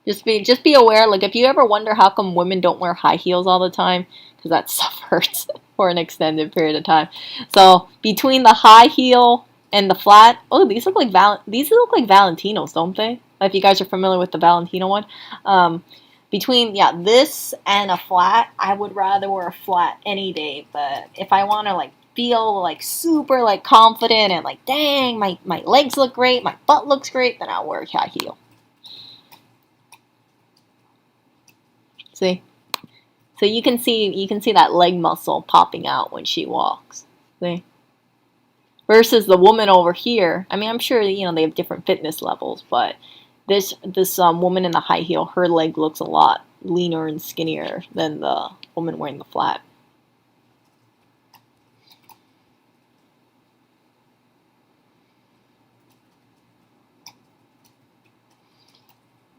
Just be aware. Like if you ever wonder how come women don't wear high heels all the time, because that stuff hurts for an extended period of time. So between the high heel and the flat, oh, these look like Valentinos, don't they? If you guys are familiar with the Valentino one, between this and a flat, I would rather wear a flat any day. But if I want to like feel like super like confident and like dang my legs look great, my butt looks great, then I'll wear a high heel. See? So you can see that leg muscle popping out when she walks. See? Versus the woman over here. I mean, I'm sure they have different fitness levels, but this woman in the high heel, her leg looks a lot leaner and skinnier than the woman wearing the flat.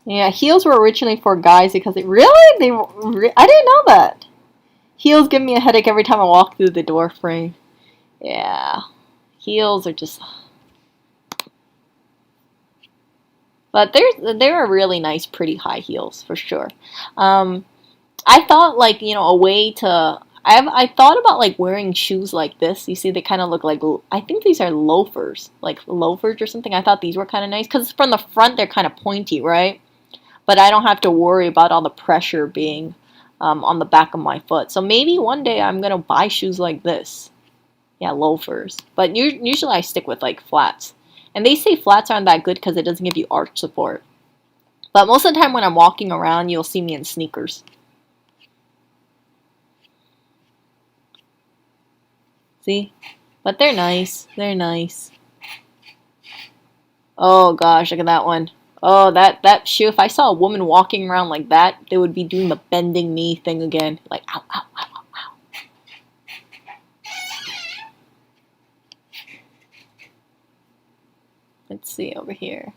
Yeah, heels were originally for guys because I didn't know that. Heels give me a headache every time I walk through the door frame. Yeah, heels are just. But there are really nice, pretty high heels for sure. Um, I thought like a way to. I thought about like wearing shoes like this. You see, they kind of look like I think these are loafers, like loafers or something. I thought these were kind of nice because from the front they're kind of pointy, right? But I don't have to worry about all the pressure being on the back of my foot. So maybe one day I'm gonna buy shoes like this. Yeah, loafers. But usually I stick with like flats. And they say flats aren't that good because it doesn't give you arch support. But most of the time when I'm walking around, you'll see me in sneakers. See? But they're nice. They're nice. Oh gosh, look at that one. Oh, that shoe. If I saw a woman walking around like that, they would be doing the bending knee thing again. Like, ow, ow, ow, ow, ow. Let's see over here.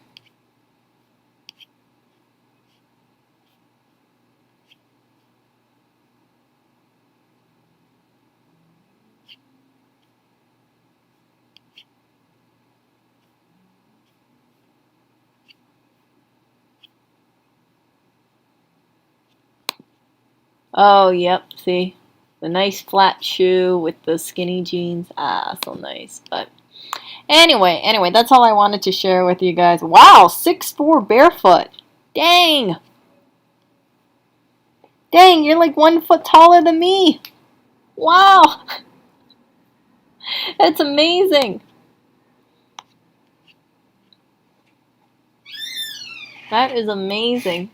Oh, yep, see? The nice flat shoe with the skinny jeans. Ah, so nice. But anyway, that's all I wanted to share with you guys. Wow, 6'4" barefoot. Dang. Dang, you're like 1 foot taller than me. Wow. That's amazing. That is amazing.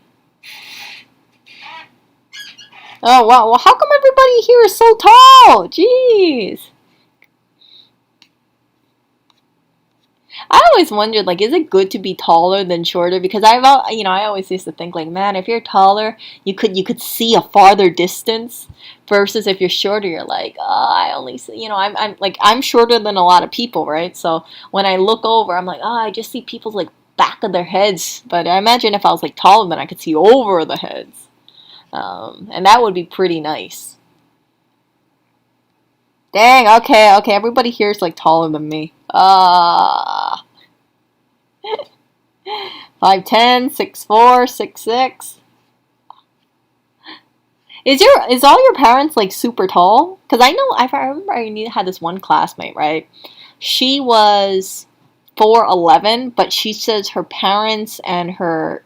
Oh, wow. Well, how come everybody here is so tall? Jeez. I always wondered, like, is it good to be taller than shorter? Because I always used to think, like, man, if you're taller, you could see a farther distance, versus if you're shorter, you're like, oh, I only see, I'm shorter than a lot of people, right? So when I look over, I'm like, oh, I just see people's like back of their heads. But I imagine if I was like taller, then I could see over the heads, and that would be pretty nice. Dang, okay, everybody here is like taller than me. 5'10", 6'4", 6'6". Is all your parents like super tall? Because I remember had this one classmate, right? She was 4'11", but she says her parents and her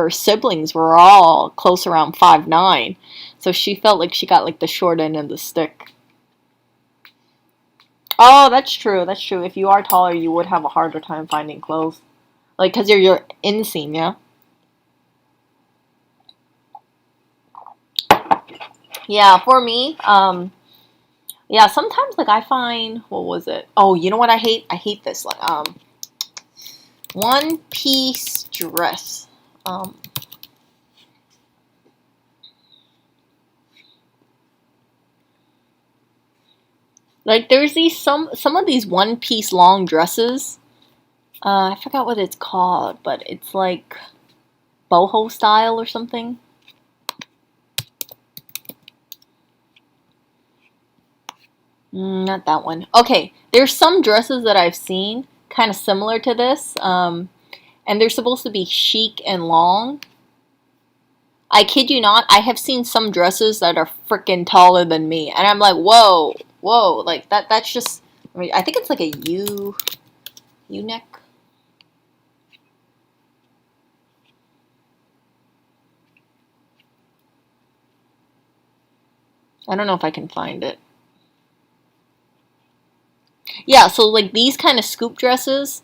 siblings were all close around 5'9". So she felt like she got like the short end of the stick. Oh, that's true. That's true. If you are taller, you would have a harder time finding clothes. Like, cause you're your inseam, yeah. Yeah, for me, yeah, sometimes like I find what was it? Oh, you know what I hate? I hate this like one piece dress. Um Like there's these some of these one piece long dresses. I forgot what it's called, but it's like boho style or something. Not that one. Okay, there's some dresses that I've seen kind of similar to this, and they're supposed to be chic and long. I kid you not, I have seen some dresses that are freaking taller than me, and I'm like, whoa, whoa, like that. That's just. I mean, I think it's like a U neck. I don't know if I can find it. Yeah, so like these kind of scoop dresses,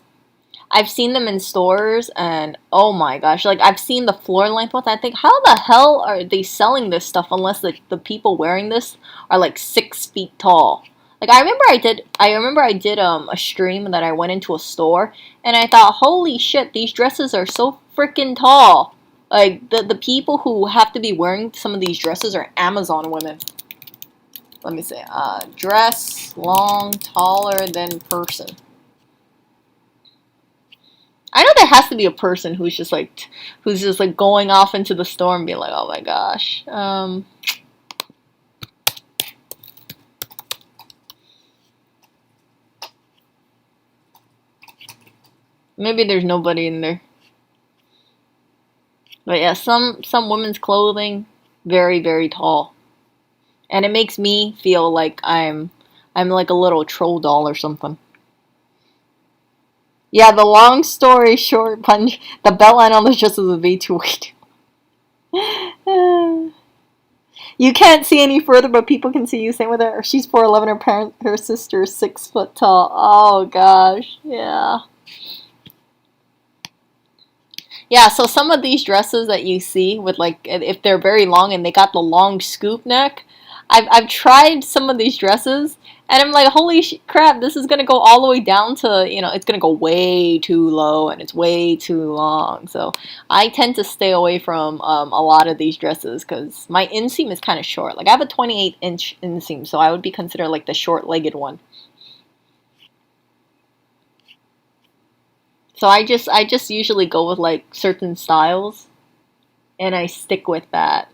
I've seen them in stores, and oh my gosh, like I've seen the floor length ones. I think, how the hell are they selling this stuff unless the people wearing this are like 6 feet tall? Like I remember I did a stream that I went into a store and I thought, holy shit, these dresses are so freaking tall. Like the people who have to be wearing some of these dresses are Amazon women. Let me see. Dress long, taller than person. I know there has to be a person who's just like going off into the store and being like, oh my gosh. Maybe there's nobody in there. But yeah, some women's clothing very very tall, and it makes me feel like I'm like a little troll doll or something. Yeah, the long story short, punch the belt line on this just is a V too weight. You can't see any further, but people can see you. Same with her. She's 4'11". Her sister is 6 foot tall. Oh gosh, yeah. Yeah, so some of these dresses that you see with like if they're very long and they got the long scoop neck, I've tried some of these dresses and I'm like, holy crap, this is gonna go all the way down to it's gonna go way too low and it's way too long. So I tend to stay away from a lot of these dresses because my inseam is kind of short. Like I have a 28-inch inseam, so I would be considered like the short-legged one. So I just usually go with like certain styles and I stick with that.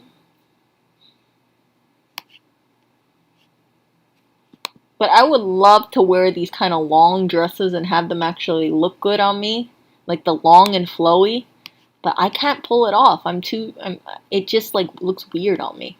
But I would love to wear these kind of long dresses and have them actually look good on me, like the long and flowy. But I can't pull it off. It just like looks weird on me.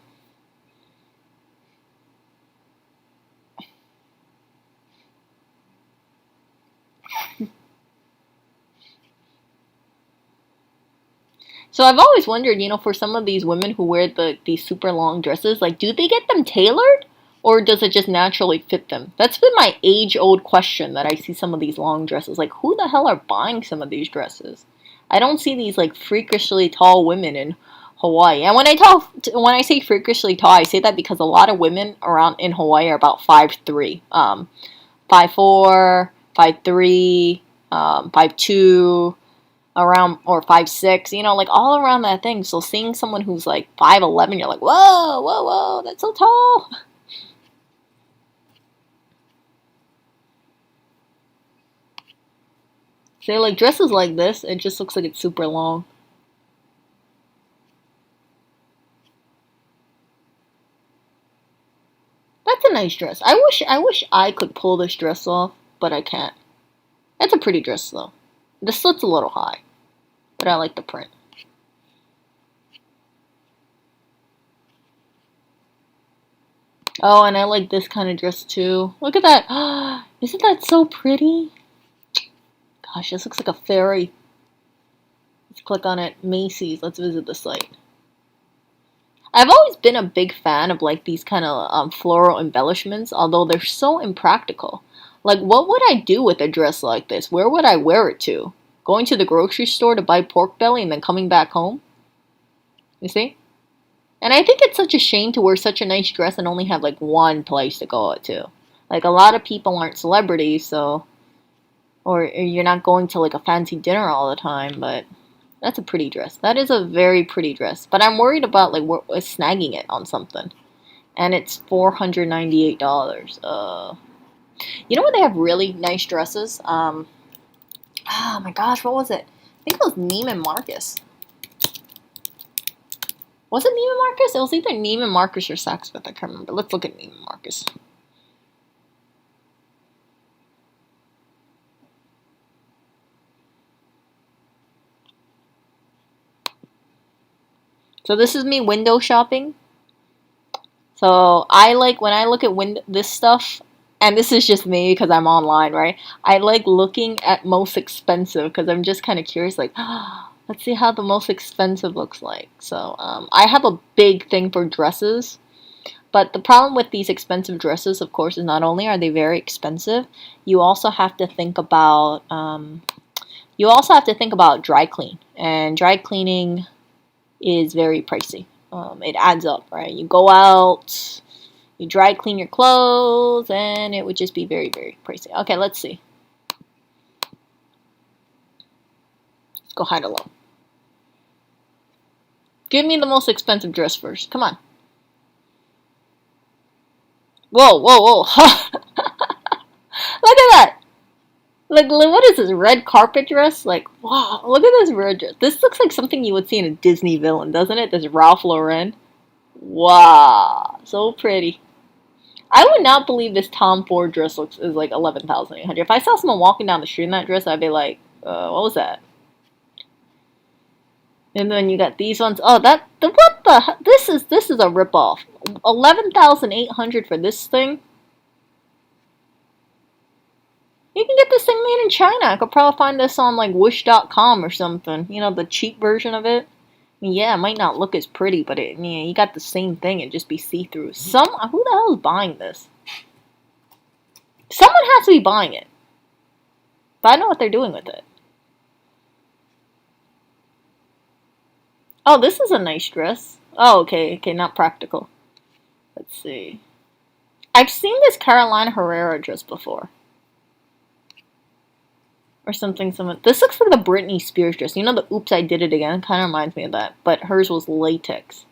So I've always wondered, for some of these women who wear these super long dresses, like do they get them tailored or does it just naturally fit them? That's been my age-old question that I see some of these long dresses. Like who the hell are buying some of these dresses? I don't see these like freakishly tall women in Hawaii. And when I say freakishly tall, I say that because a lot of women around in Hawaii are about 5'3", 5'4", 5'3", 5'2", around or 5'6", like all around that thing. So seeing someone who's like 5'11", you're like, whoa, whoa, whoa, that's so tall. So like dresses like this, it just looks like it's super long. That's a nice dress. I wish I could pull this dress off, but I can't. That's a pretty dress though. The slit's a little high, but I like the print. Oh, and I like this kind of dress too. Look at that. Isn't that so pretty? Gosh, this looks like a fairy. Let's click on it. Macy's. Let's visit the site. I've always been a big fan of like these kind of floral embellishments, although they're so impractical. Like, what would I do with a dress like this? Where would I wear it to? Going to the grocery store to buy pork belly and then coming back home? You see? And I think it's such a shame to wear such a nice dress and only have like one place to go to. Like, a lot of people aren't celebrities, so. Or you're not going to like a fancy dinner all the time, but that's a pretty dress. That is a very pretty dress. But I'm worried about like snagging it on something. And it's $498. You know where they have really nice dresses? Oh my gosh, what was it? I think it was Neiman Marcus. Was it Neiman Marcus? It was either Neiman Marcus or Saks Fifth. I can't remember. Let's look at Neiman Marcus. So this is me window shopping. So I like when I look at this stuff, and this is just me because I'm online, right? I like looking at most expensive because I'm just kind of curious, like, let's see how the most expensive looks like. So I have a big thing for dresses, but the problem with these expensive dresses, of course, is not only are they very expensive, you also have to think about dry clean, and dry cleaning is very pricey. It adds up, right? You go out, you dry clean your clothes, and it would just be very, very pricey. Okay, let's see. Let's go hide alone. Give me the most expensive dress first. Come on. Whoa, whoa, whoa. Look at that. Like, what is this, red carpet dress? Like, wow, look at this red dress. This looks like something you would see in a Disney villain, doesn't it? This Ralph Lauren. Wow, so pretty. I would not believe this Tom Ford dress is like 11,800. If I saw someone walking down the street in that dress, I'd be like, what was that? And then you got these ones. Oh, what the? This is a ripoff. 11,800 for this thing. You can get this thing made in China. I could probably find this on like Wish.com or something. You know, the cheap version of it. I mean, yeah, it might not look as pretty, but you got the same thing. It'd just be see-through. Who the hell is buying this? Someone has to be buying it. But I know what they're doing with it. Oh, this is a nice dress. Oh, okay, not practical. Let's see. I've seen this Carolina Herrera dress before. Or something similar. This looks like the Britney Spears dress. You know the Oops, I Did It Again? Kind of reminds me of that. But hers was latex.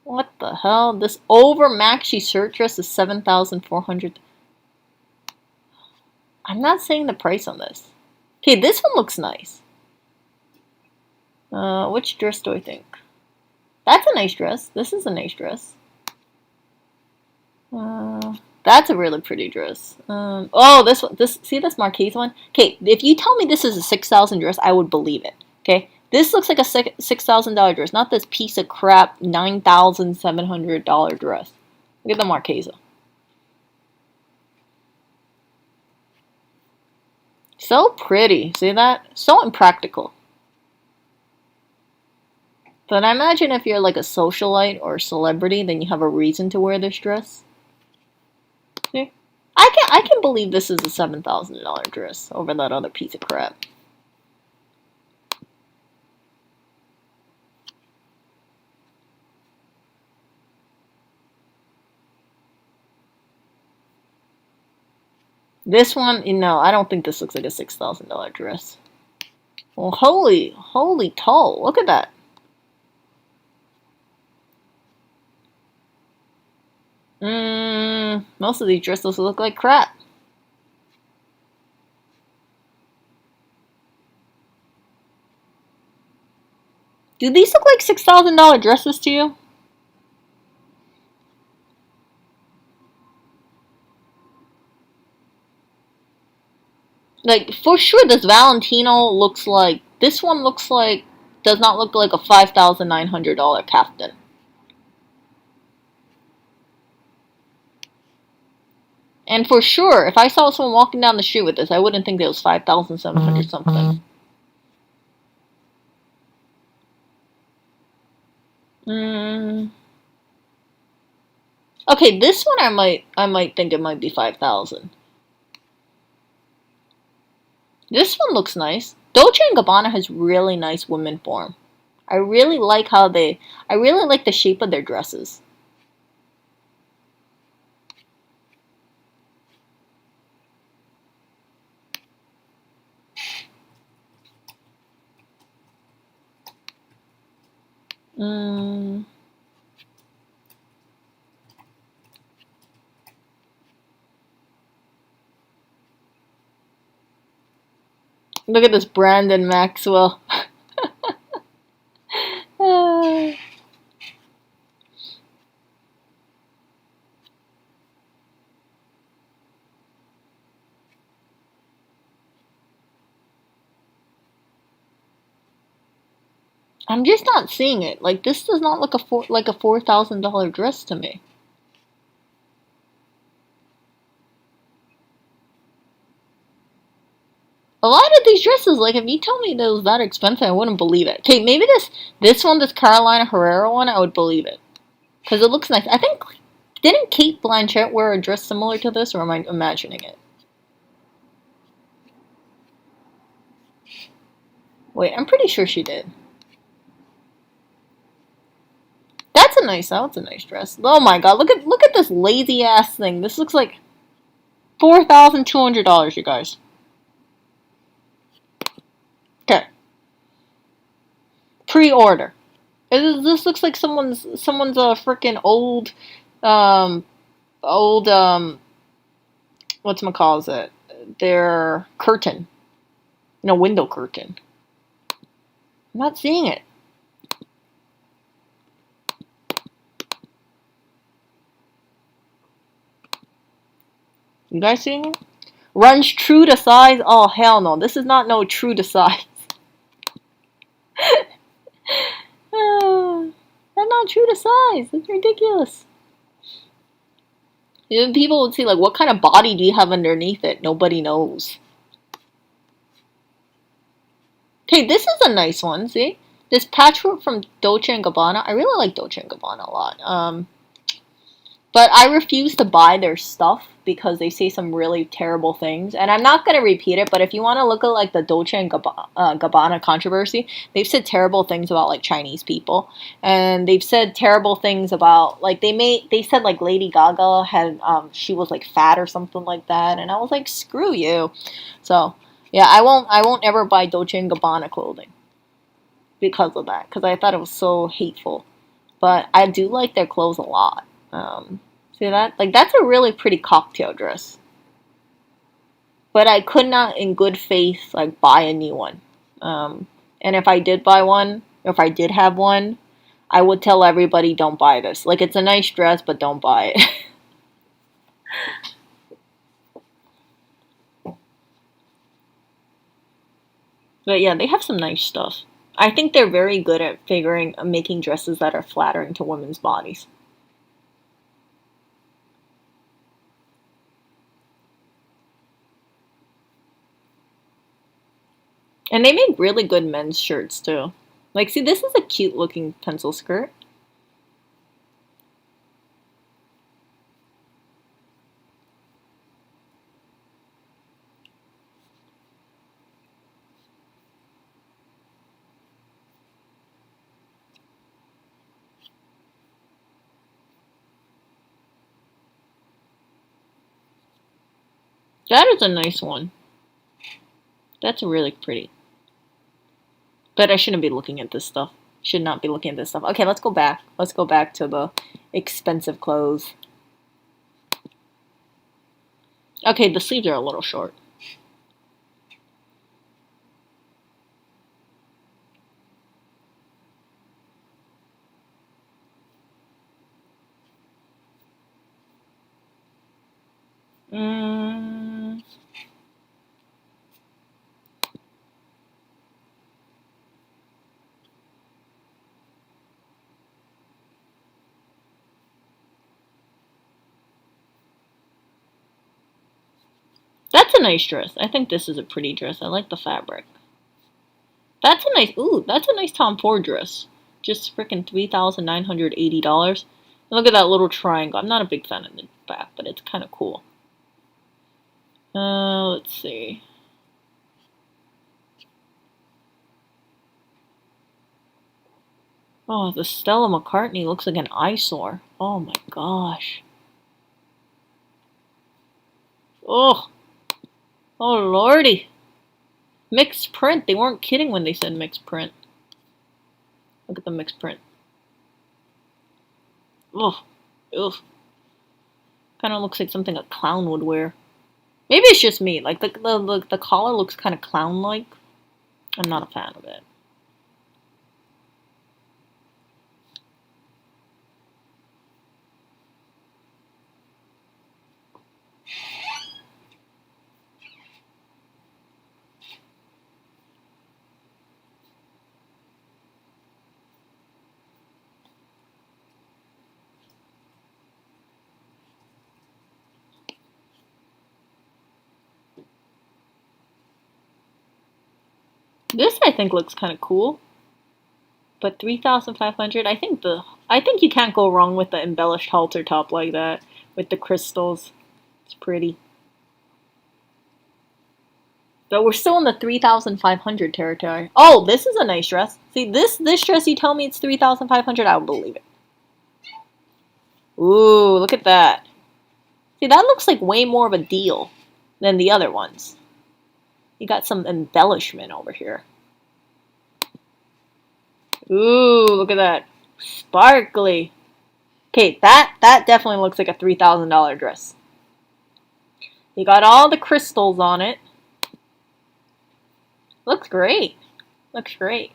What the hell? This over maxi shirt dress is 7,400. I'm not saying the price on this. Okay, this one looks nice. Which dress do I think? That's a nice dress. This is a nice dress. That's a really pretty dress. Oh, this one. See this Marquise one? Okay, if you tell me this is a 6,000 dress, I would believe it. Okay, this looks like a $6,000 dress, not this piece of crap $9,700 dress. Look at the Marquesa. So pretty. See that? So impractical. But I imagine if you're like a socialite or a celebrity, then you have a reason to wear this dress. See? I can believe this is a $7,000 dress over that other piece of crap. This one, I don't think this looks like a $6,000 dress. Well, holy toll. Look at that. Most of these dresses look like crap. Do these look like $6,000 dresses to you? Like, for sure, this Valentino this one does not look like a $5,900 caftan. And for sure, if I saw someone walking down the street with this, I wouldn't think it was 5,700 something. Okay, this one I might think it might be 5,000. This one looks nice. Dolce & Gabbana has really nice women form. I really like I really like the shape of their dresses. Look at this Brandon Maxwell. I'm just not seeing it. Like this does not look like a $4,000 dress to me. A lot of these dresses, like if you tell me that was that expensive, I wouldn't believe it. Okay, maybe this one, this Carolina Herrera one, I would believe it because it looks nice. I think didn't Kate Blanchett wear a dress similar to this, or am I imagining it? Wait, I'm pretty sure she did. That's a nice dress. Oh my god, look at this lazy ass thing. This looks like $4,200, you guys. Okay, pre-order. This looks like someone's a freaking um, old what's it? Their curtain, no window curtain. I'm not seeing it. You guys seeing it? Runs true to size? Oh hell no! This is not no true to size. That's not true to size. It's ridiculous. Even people would say like, what kind of body do you have underneath it? Nobody knows. Okay, this is a nice one. See, this patchwork from Dolce and Gabbana. I really like Dolce and Gabbana a lot. But I refuse to buy their stuff because they say some really terrible things. And I'm not going to repeat it, but if you want to look at like the Dolce and Gabbana controversy, they've said terrible things about like Chinese people. And they've said terrible things about like they said like Lady Gaga had she was like fat or something like that. And I was like, screw you. So, yeah, I won't ever buy Dolce and Gabbana clothing because of that, because I thought it was so hateful. But I do like their clothes a lot. See that? Like that's a really pretty cocktail dress. But I could not, in good faith, like buy a new one. And if I did buy one, or if I did have one, I would tell everybody don't buy this. Like it's a nice dress, but don't buy it. But yeah, they have some nice stuff. I think they're very good at making dresses that are flattering to women's bodies. And they make really good men's shirts too. Like, see, this is a cute looking pencil skirt. That is a nice one. That's really pretty. But I shouldn't be looking at this stuff. Should not be looking at this stuff. Okay, let's go back. Let's go back to the expensive clothes. Okay, the sleeves are a little short. Mm, that's a nice dress. I think this is a pretty dress. I like the fabric. That's a nice Tom Ford dress. Just freaking $3,980. Look at that little triangle. I'm not a big fan of the back, but it's kind of cool. Let's see. Oh, the Stella McCartney looks like an eyesore. Oh my gosh. Oh, oh lordy. Mixed print. They weren't kidding when they said mixed print. Look at the mixed print. Oh, ugh. Kind of looks like something a clown would wear. Maybe it's just me. Like the collar looks kind of clown-like. I'm not a fan of it. This I think looks kind of cool. But 3,500, I think you can't go wrong with the embellished halter top like that with the crystals. It's pretty. But we're still in the 3,500 territory. Oh, this is a nice dress. See, this dress, you tell me it's 3,500, I would believe it. Ooh, look at that. See, that looks like way more of a deal than the other ones. You got some embellishment over here. Ooh, look at that. Sparkly. Okay, that definitely looks like a $3,000 dress. You got all the crystals on it. Looks great. Looks great.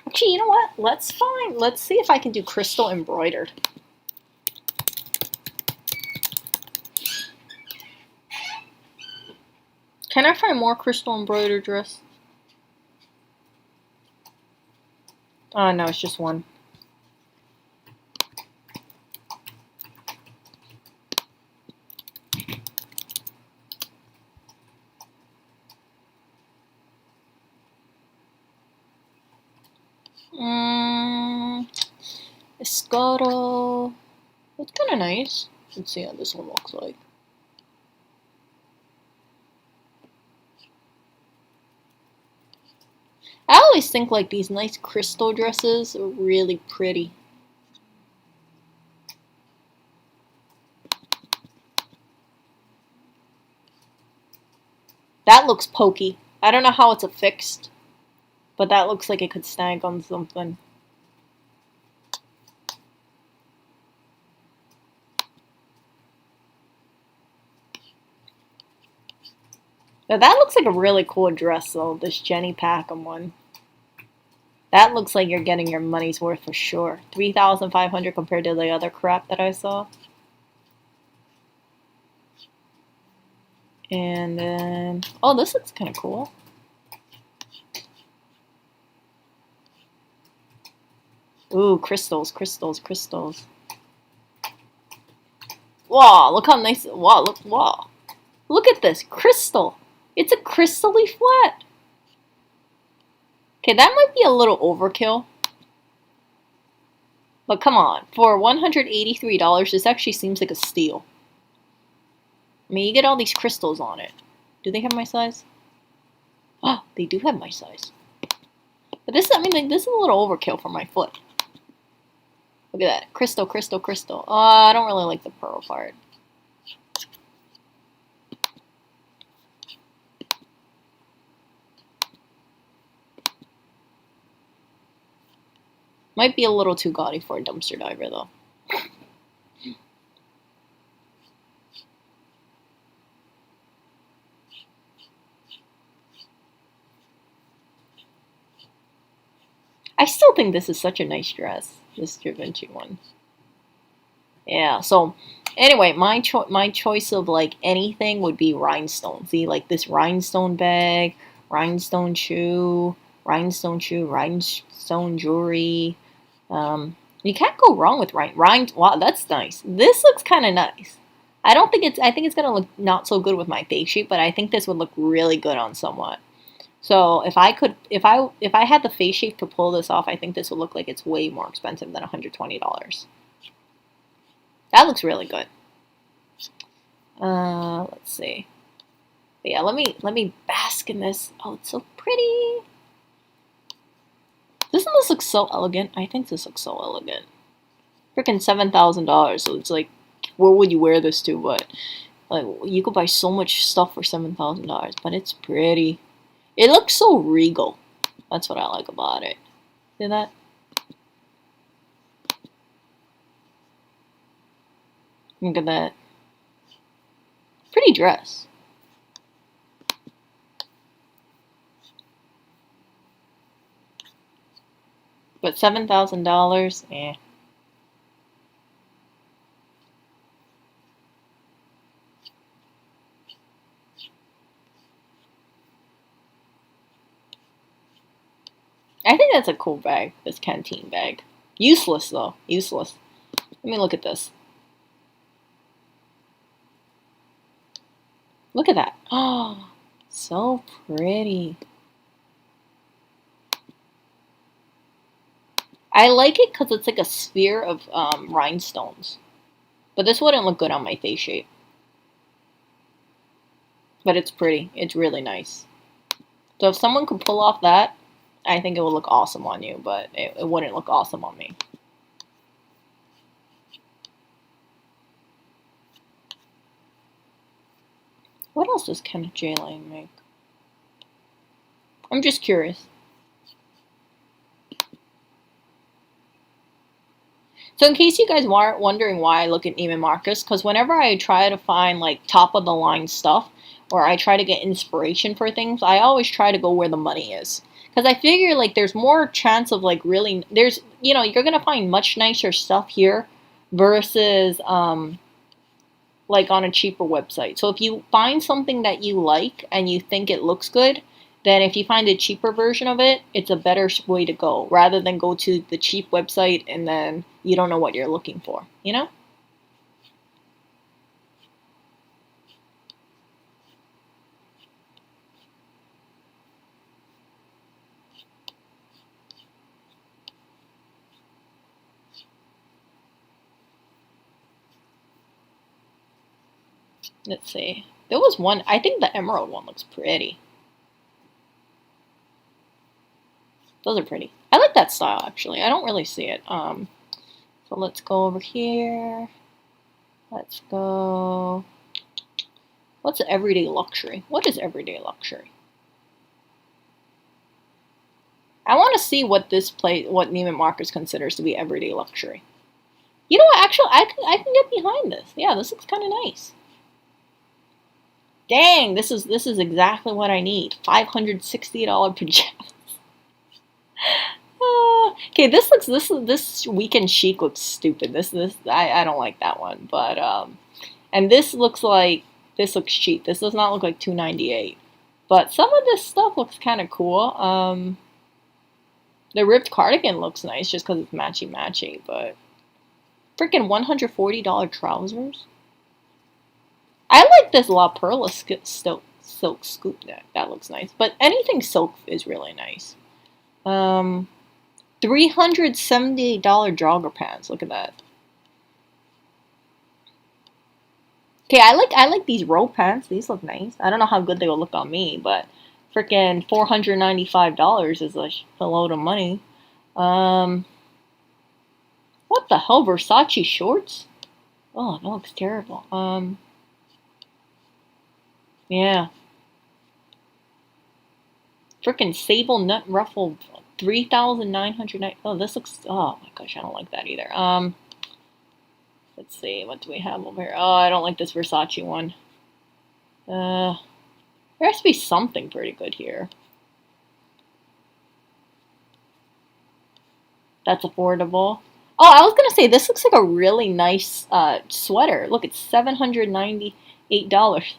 Actually, you know what? Let's see if I can do crystal embroidered. Can I find more crystal embroidered dress? Oh, no, it's just one. Escaro. It's kind of nice. Let's see how this one looks like. I always think like these nice crystal dresses are really pretty. That looks pokey. I don't know how it's affixed, but that looks like it could snag on something. Now that looks like a really cool dress though, this Jenny Packham one. That looks like you're getting your money's worth for sure. 3,500 compared to the other crap that I saw. And then, oh, this looks kind of cool. Ooh, crystals, crystals, crystals. Wow, look how nice. Wow, look, wow. Look at this crystal. It's a crystally flat. Okay, that might be a little overkill. But come on, for $183, this actually seems like a steal. I mean, you get all these crystals on it. Do they have my size? Oh, they do have my size. But this, I mean, like, this is a little overkill for my foot. Look at that. Crystal, crystal, crystal. I don't really like the pearl part. Might be a little too gaudy for a dumpster diver, though. I still think this is such a nice dress, this Da Vinci one. Yeah, so anyway, my choice of like anything would be rhinestone. See, like this rhinestone bag, rhinestone shoe, rhinestone jewelry. You can't go wrong with Wow, that's nice. This looks kind of nice. I think it's gonna look not so good with my face shape, but I think this would look really good on someone. So if I had the face shape to pull this off, I think this would look like it's way more expensive than $120. That looks really good. Let's see. But yeah, let me bask in this. Oh, it's so pretty. Doesn't this look so elegant? I think this looks so elegant. Freaking $7,000. So it's like, where would you wear this to? But like, you could buy so much stuff for $7,000. But it's pretty. It looks so regal. That's what I like about it. See that? Look at that. Pretty dress. But $7,000, eh. I think that's a cool bag, this canteen bag. Useless though, useless. Let me look at this. Look at that. Oh, so pretty. I like it because it's like a sphere of rhinestones. But this wouldn't look good on my face shape. But it's pretty. It's really nice. So if someone could pull off that, I think it would look awesome on you, but it wouldn't look awesome on me. What else does Kenneth J. Lane make? I'm just curious. So in case you guys weren't wondering why I look at Neiman Marcus, because whenever I try to find like top of the line stuff, or I try to get inspiration for things, I always try to go where the money is. Because I figure like there's more chance of like really, there's, you know, you're going to find much nicer stuff here versus like on a cheaper website. So if you find something that you like and you think it looks good, then if you find a cheaper version of it, it's a better way to go rather than go to the cheap website and then you don't know what you're looking for, you know? Let's see. There was one, I think the emerald one looks pretty. Those are pretty. I like that style actually. I don't really see it. So let's go over here. Let's go. What's everyday luxury? What is everyday luxury? I want to see what this place, what Neiman Marcus considers to be everyday luxury. You know what? Actually, I can get behind this. Yeah, this looks kind of nice. Dang, this is exactly what I need. $560 pajamas. Okay, this weekend chic looks stupid. I don't like that one, but and this looks cheap. This does not look like $298. But some of this stuff looks kind of cool. The ripped cardigan looks nice just because it's matchy, but freaking $140 trousers. I like this La Perla silk scoop neck. That looks nice. But anything silk is really nice. $378 jogger pants. Look at that. Okay, I like these row pants. These look nice. I don't know how good they will look on me, but freaking $495 is a load of money. What the hell? Versace shorts? Oh, that looks terrible. Yeah. Freaking sable nut ruffle 3,909. Oh, this looks. Oh my gosh, I don't like that either. Let's see. What do we have over here? Oh, I don't like this Versace one. There has to be something pretty good here. That's affordable. Oh, I was gonna say this looks like a really nice sweater. Look, it's $798.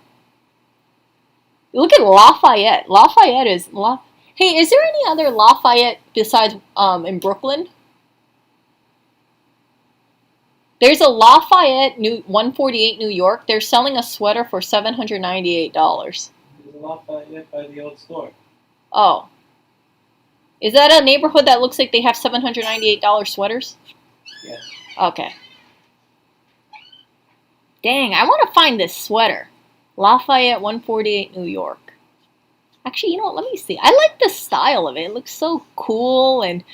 Look at Lafayette. Lafayette is Hey, is there any other Lafayette besides in Brooklyn? There's a Lafayette 148 New York. They're selling a sweater for $798. There's a Lafayette by the old store. Oh. Is that a neighborhood that looks like they have $798 sweaters? Yes. Okay. Dang, I want to find this sweater. Lafayette 148 New York. Actually, you know what? Let me see. I like the style of it. It looks so cool and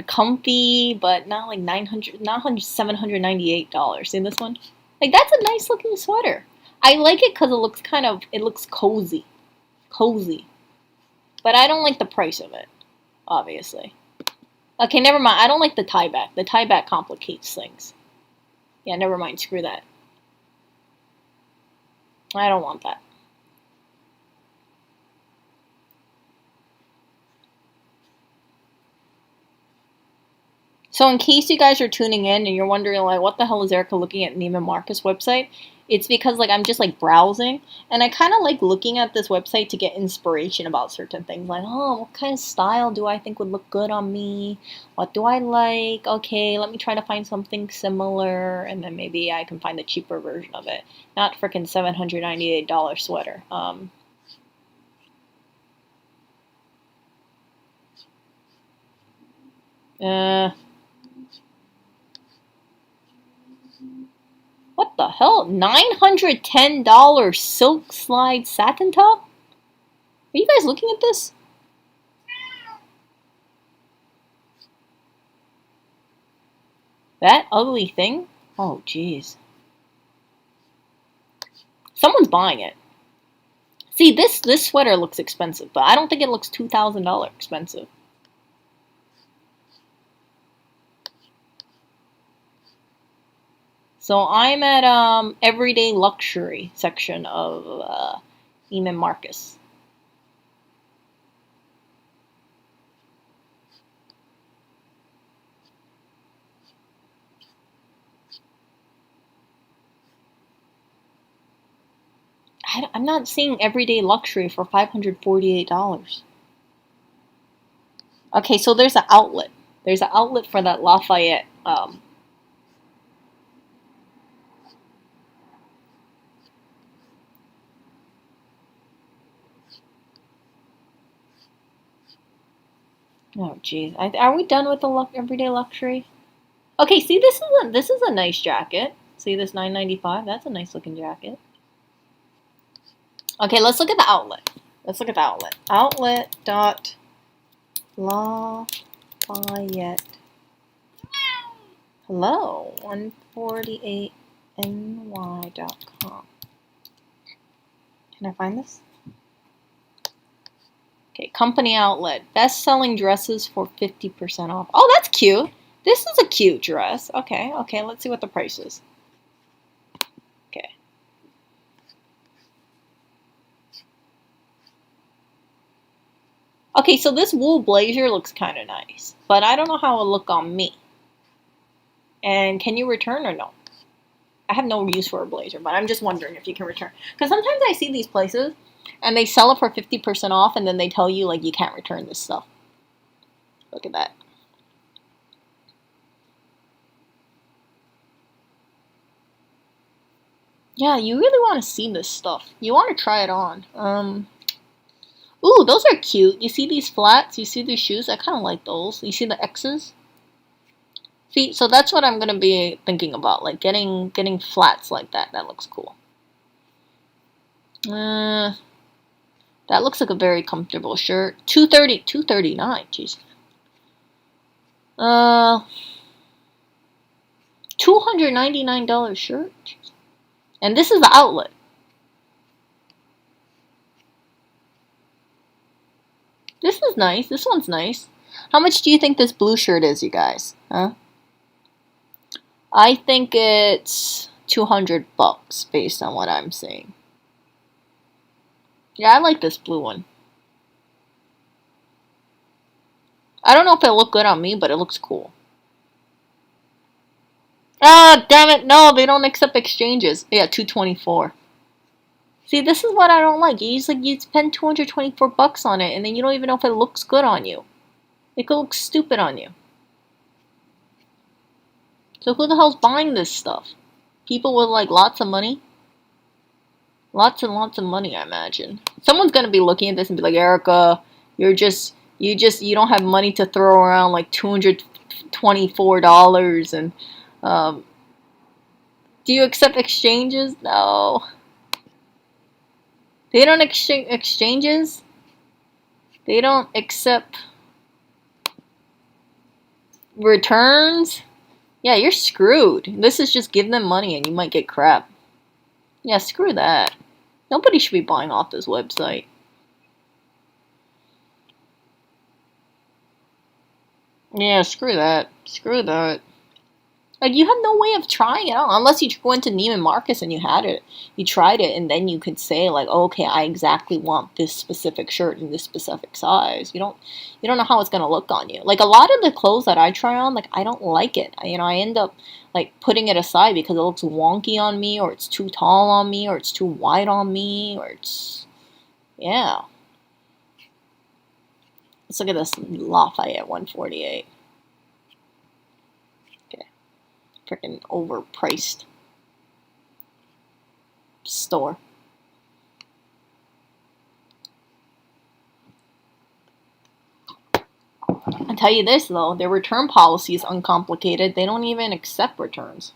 comfy, but not like $798. See this one? Like that's a nice looking sweater. I like it because it looks cozy. Cozy. But I don't like the price of it, obviously. Okay, never mind. I don't like the tie back. The tie back complicates things. Yeah, never mind. Screw that. I don't want that. So in case you guys are tuning in and you're wondering like what the hell is Erica looking at Neiman Marcus website, it's because like I'm just like browsing and I kind of like looking at this website to get inspiration about certain things like, oh, what kind of style do I think would look good on me? What do I like? Okay, let me try to find something similar and then maybe I can find the cheaper version of it. Not freaking $798 sweater. Uh What the hell? $910 silk slide satin top? Are you guys looking at this? That ugly thing? Oh, jeez. Someone's buying it. See, this sweater looks expensive, but I don't think it looks $2,000 expensive. So I'm at everyday luxury section of Neiman Marcus. I'm not seeing everyday luxury for $548. Okay, so there's an outlet. There's an outlet for that Lafayette. Oh, jeez. Are we done with the everyday luxury? Okay, see, this is a nice jacket. See this 9.95? That's a nice looking jacket. Okay, let's look at the outlet. Let's look at the outlet. Outlet dot Lafayette. Hello, 148ny.com. Can I find this? Okay, company outlet. Best selling dresses for 50% off. Oh, that's cute. This is a cute dress. Okay, let's see what the price is. Okay. Okay, so this wool blazer looks kind of nice, but I don't know how it'll look on me. And can you return or no? I have no use for a blazer, but I'm just wondering if you can return. Because sometimes I see these places and they sell it for 50% off and then they tell you like you can't return this stuff. Look at that. Yeah, you really want to see this stuff. You want to try it on. Ooh, those are cute. You see these flats? You see these shoes? I kind of like those. You see the X's? See, so that's what I'm gonna be thinking about, like getting flats like that. That looks cool. Uh, that looks like a very comfortable shirt. 239. Jeez. Uh, $299 shirt. And this is the outlet. This is nice. This one's nice. How much do you think this blue shirt is, you guys? Huh? I think it's $200 based on what I'm seeing. Yeah, I like this blue one. I don't know if it'll look good on me, but it looks cool. Ah, damn it! No, they don't accept exchanges. Yeah, 224. See, this is what I don't like. You spend 224 bucks on it, and then you don't even know if it looks good on you. It could look stupid on you. So who the hell's buying this stuff? People with like lots of money? Lots and lots of money, I imagine. Someone's gonna be looking at this and be like, Erica, you don't have money to throw around like $224 and um, do you accept exchanges? No. They don't exchange exchanges. They don't accept returns. Yeah, you're screwed. This is just give them money and you might get crap. Yeah, screw that. Nobody should be buying off this website. Yeah, screw that. Screw that. Like, you have no way of trying it out unless you go into Neiman Marcus and you had it, you tried it, and then you could say like, oh, okay, I exactly want this specific shirt in this specific size. You don't know how it's gonna look on you. Like a lot of the clothes that I try on, like I don't like it. I end up like putting it aside because it looks wonky on me, or it's too tall on me, or it's too wide on me, or it's yeah. Let's look at this Lafayette 148. Okay, freaking overpriced store. I tell you this though, their return policy is uncomplicated. They don't even accept returns.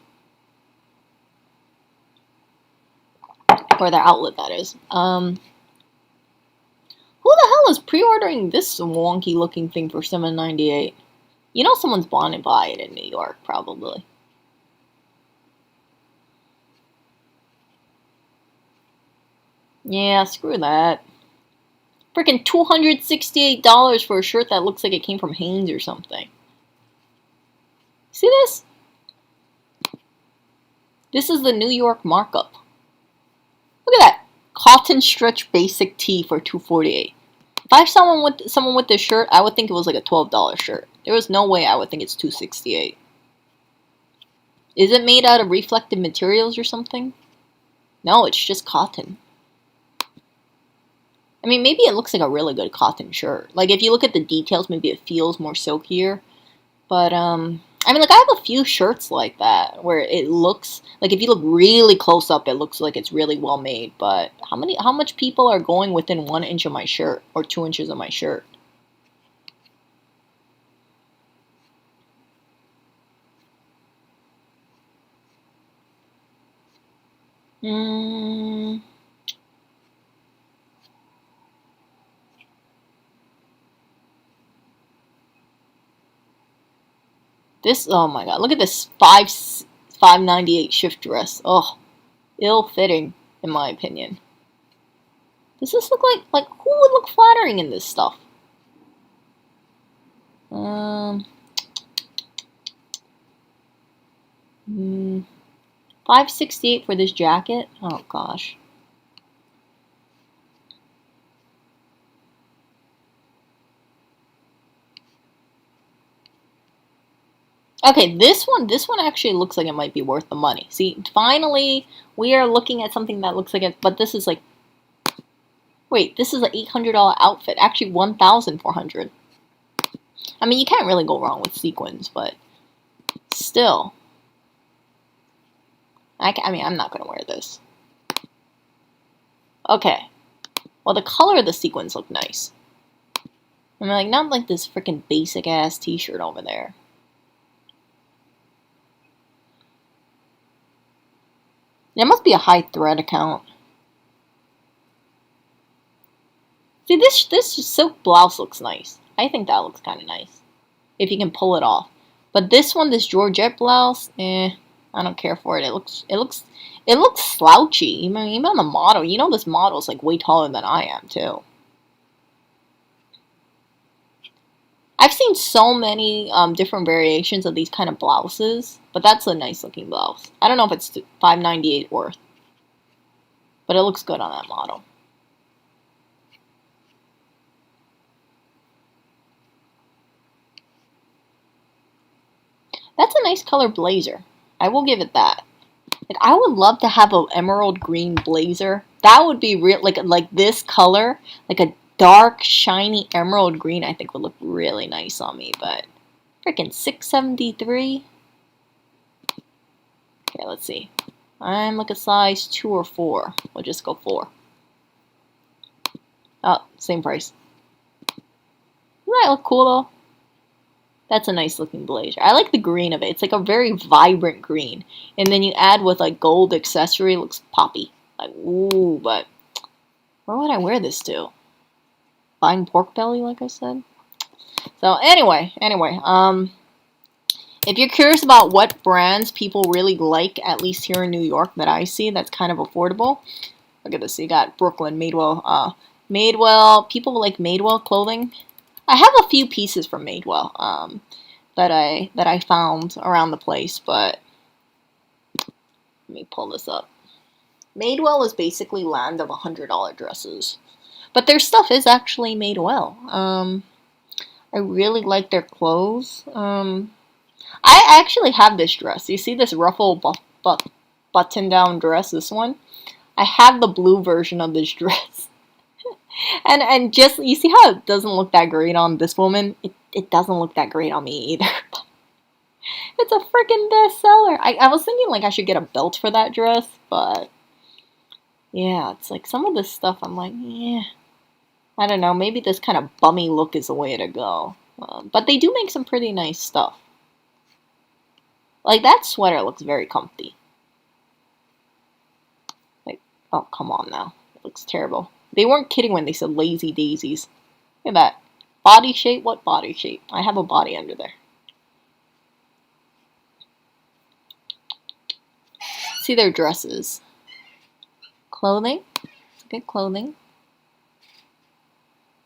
Or their outlet, that is. Who the hell is pre-ordering this wonky looking thing for $7.98? You know someone's bought and buy it in New York, probably. Yeah, screw that. Freaking $268 for a shirt that looks like it came from Hanes or something. See this? This is the New York markup. Look at that. Cotton stretch basic tee for $248. If I saw someone with this shirt, I would think it was like a $12 shirt. There was no way I would think it's $268. Is it made out of reflective materials or something? No, it's just cotton. I mean, maybe it looks like a really good cotton shirt. Like, if you look at the details, maybe it feels more silkier. But, I mean, like, I have a few shirts like that, where it looks, like, if you look really close up, it looks like it's really well made. But how much people are going within 1 inch of my shirt, or 2 inches of my shirt? Hmm. This, oh my god, look at this $5.98 shift dress. Oh, ill-fitting, in my opinion. Does this look like who would look flattering in this stuff? Um, 568 for this jacket. Oh gosh. Okay, this one actually looks like it might be worth the money. See, finally, we are looking at something that looks like it, but this is like, wait, this is an $800 outfit. Actually, 1,400. I mean, you can't really go wrong with sequins, but still. I mean, I'm not gonna wear this. Okay. Well, the color of the sequins look nice. I mean, like, not like this freaking basic ass t-shirt over there. There must be a high thread account. See, this silk blouse looks nice. I think that looks kind of nice. If you can pull it off. But this one, this Georgette blouse, I don't care for it. It looks slouchy. Even on the model. You know this model's like way taller than I am, too. I've seen so many different variations of these kind of blouses, but that's a nice looking blouse. I don't know if it's $5.98 worth, but it looks good on that model. That's a nice color blazer. I will give it that. Like, I would love to have an emerald green blazer. That would be real, like this color, like a dark, shiny emerald green, I think would look really nice on me, but freaking $6.73. Okay, let's see. I'm like a size 2 or 4. We'll just go 4. Oh, same price. Doesn't that look cool though? That's a nice looking blazer. I like the green of it. It's like a very vibrant green. And then you add with like gold accessory, it looks poppy. Like, ooh, but where would I wear this to? Buying pork belly, like I said. So anyway, if you're curious about what brands people really like, at least here in New York that I see, that's kind of affordable. Look at this. You got Brooklyn, Madewell. Madewell, people like Madewell clothing. I have a few pieces from Madewell. that I found around the place, but let me pull this up. Madewell is basically land of $100 dresses, but their stuff is actually made well. I really like their clothes. I actually have this dress. You see this ruffle button down dress? This one. I have the blue version of this dress. And just you see how it doesn't look that great on this woman? It doesn't look that great on me either. It's a freaking bestseller. I was thinking like I should get a belt for that dress, but yeah, it's like some of this stuff I'm like, yeah, I don't know. Maybe this kind of bummy look is the way to go. But they do make some pretty nice stuff. Like that sweater looks very comfy. Like, oh, come on now. It looks terrible. They weren't kidding when they said lazy daisies. Look at that. Body shape? What body shape? I have a body under there. See their dresses. Clothing. Good clothing.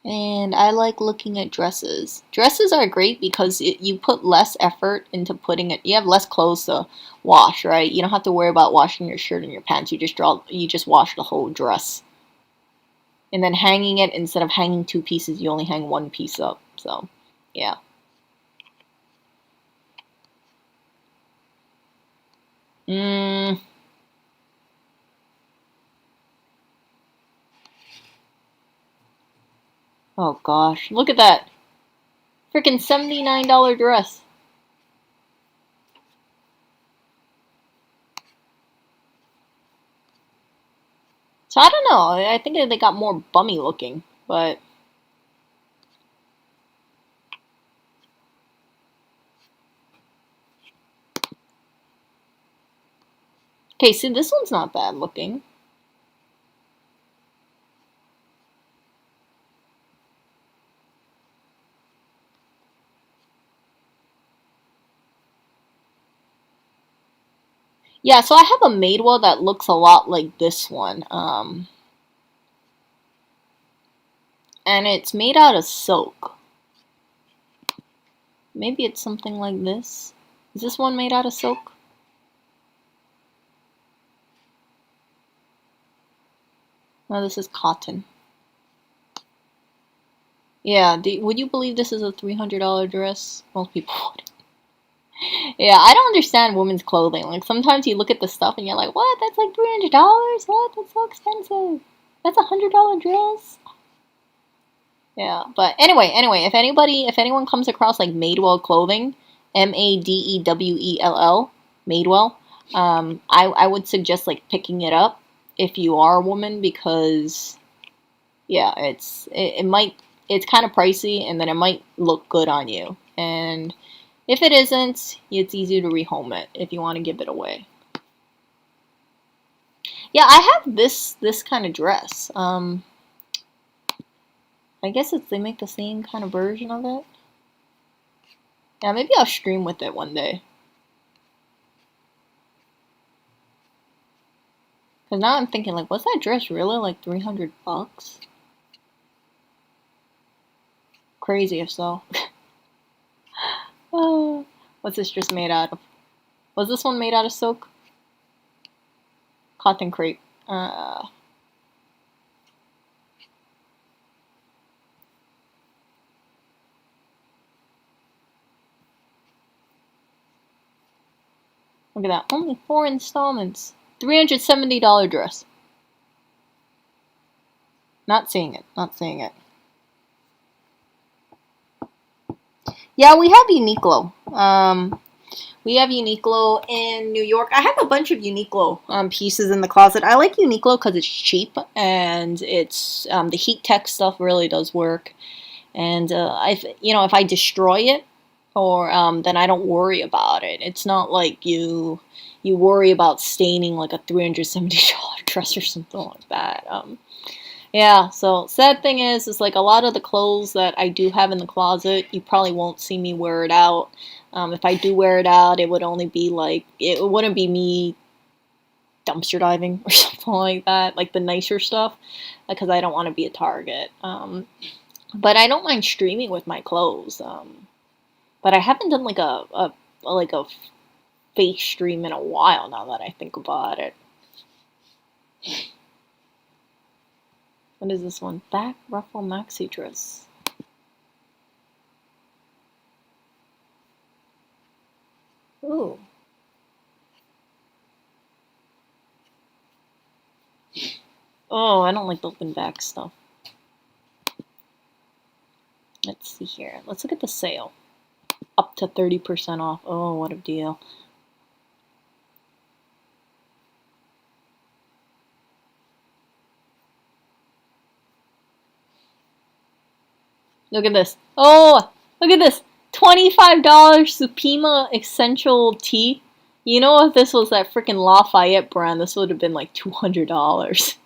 And I like looking at dresses. Dresses are great because you put less effort into putting it. You have less clothes to wash, right? You don't have to worry about washing your shirt and your pants. You just wash the whole dress. And then hanging it, instead of hanging two pieces, you only hang one piece up. So, yeah. Oh gosh, look at that. Freaking $79 dress. So I don't know. I think they got more bummy looking, but okay, see this one's not bad looking. Yeah, so I have a Madewell that looks a lot like this one. And it's made out of silk. Maybe it's something like this. Is this one made out of silk? No, this is cotton. Yeah, would you believe this is a $300 dress? Most people would. Yeah, I don't understand women's clothing. Like sometimes you look at the stuff and you're like, what? That's like $300? What? That's so expensive. That's $100 dress. Yeah, but anyway, if anyone comes across like Madewell clothing, Madewell, Madewell, I would suggest like picking it up if you are a woman because, yeah, it's kind of pricey and then it might look good on you. And if it isn't, it's easy to rehome it if you want to give it away. Yeah, I have this kind of dress. I guess they make the same kind of version of it. Yeah, maybe I'll stream with it one day. Cause now I'm thinking like, was that dress really like $300? Crazy if so. Oh, what's this dress made out of? Was this one made out of silk? Cotton crepe. Look at that. Only 4 installments. $370 dress. Not seeing it. Not seeing it. Yeah, we have Uniqlo. We have Uniqlo in New York. I have a bunch of Uniqlo pieces in the closet. I like Uniqlo because it's cheap and it's the heat tech stuff really does work. And if I destroy it, or then I don't worry about it. It's not like you worry about staining like a $370 dress or something like that. Yeah, so sad thing is like a lot of the clothes that I do have in the closet, you probably won't see me wear it out. If I do wear it out, it would only be like, it wouldn't be me dumpster diving or something like that, like the nicer stuff, because I don't want to be a target. But I don't mind streaming with my clothes. But I haven't done like a face stream in a while now that I think about it. What is this one? Back ruffle maxi dress. Ooh. Oh, I don't like the open back stuff. Let's see here. Let's look at the sale. Up to 30% off. Oh, what a deal. Look at this. Oh, look at this. $25 Supima Essential Tea. You know, if this was that freaking Lafayette brand, this would have been like $200.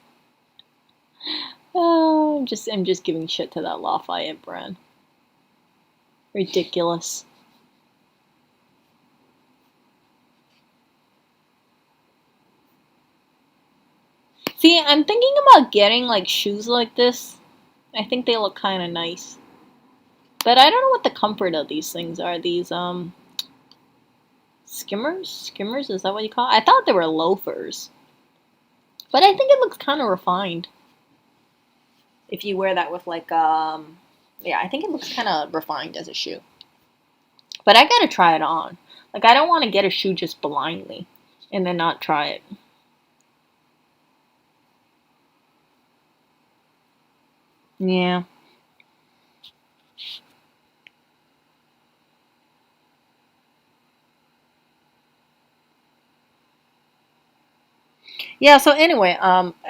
Oh, I'm just giving shit to that Lafayette brand. Ridiculous. See, I'm thinking about getting like shoes like this. I think they look kind of nice. But I don't know what the comfort of these things are. These skimmers? Skimmers, is that what you call it? I thought they were loafers. But I think it looks kind of refined. If you wear that with like yeah, I think it looks kind of refined as a shoe. But I got to try it on. Like I don't want to get a shoe just blindly and then not try it. Yeah. Yeah, so anyway,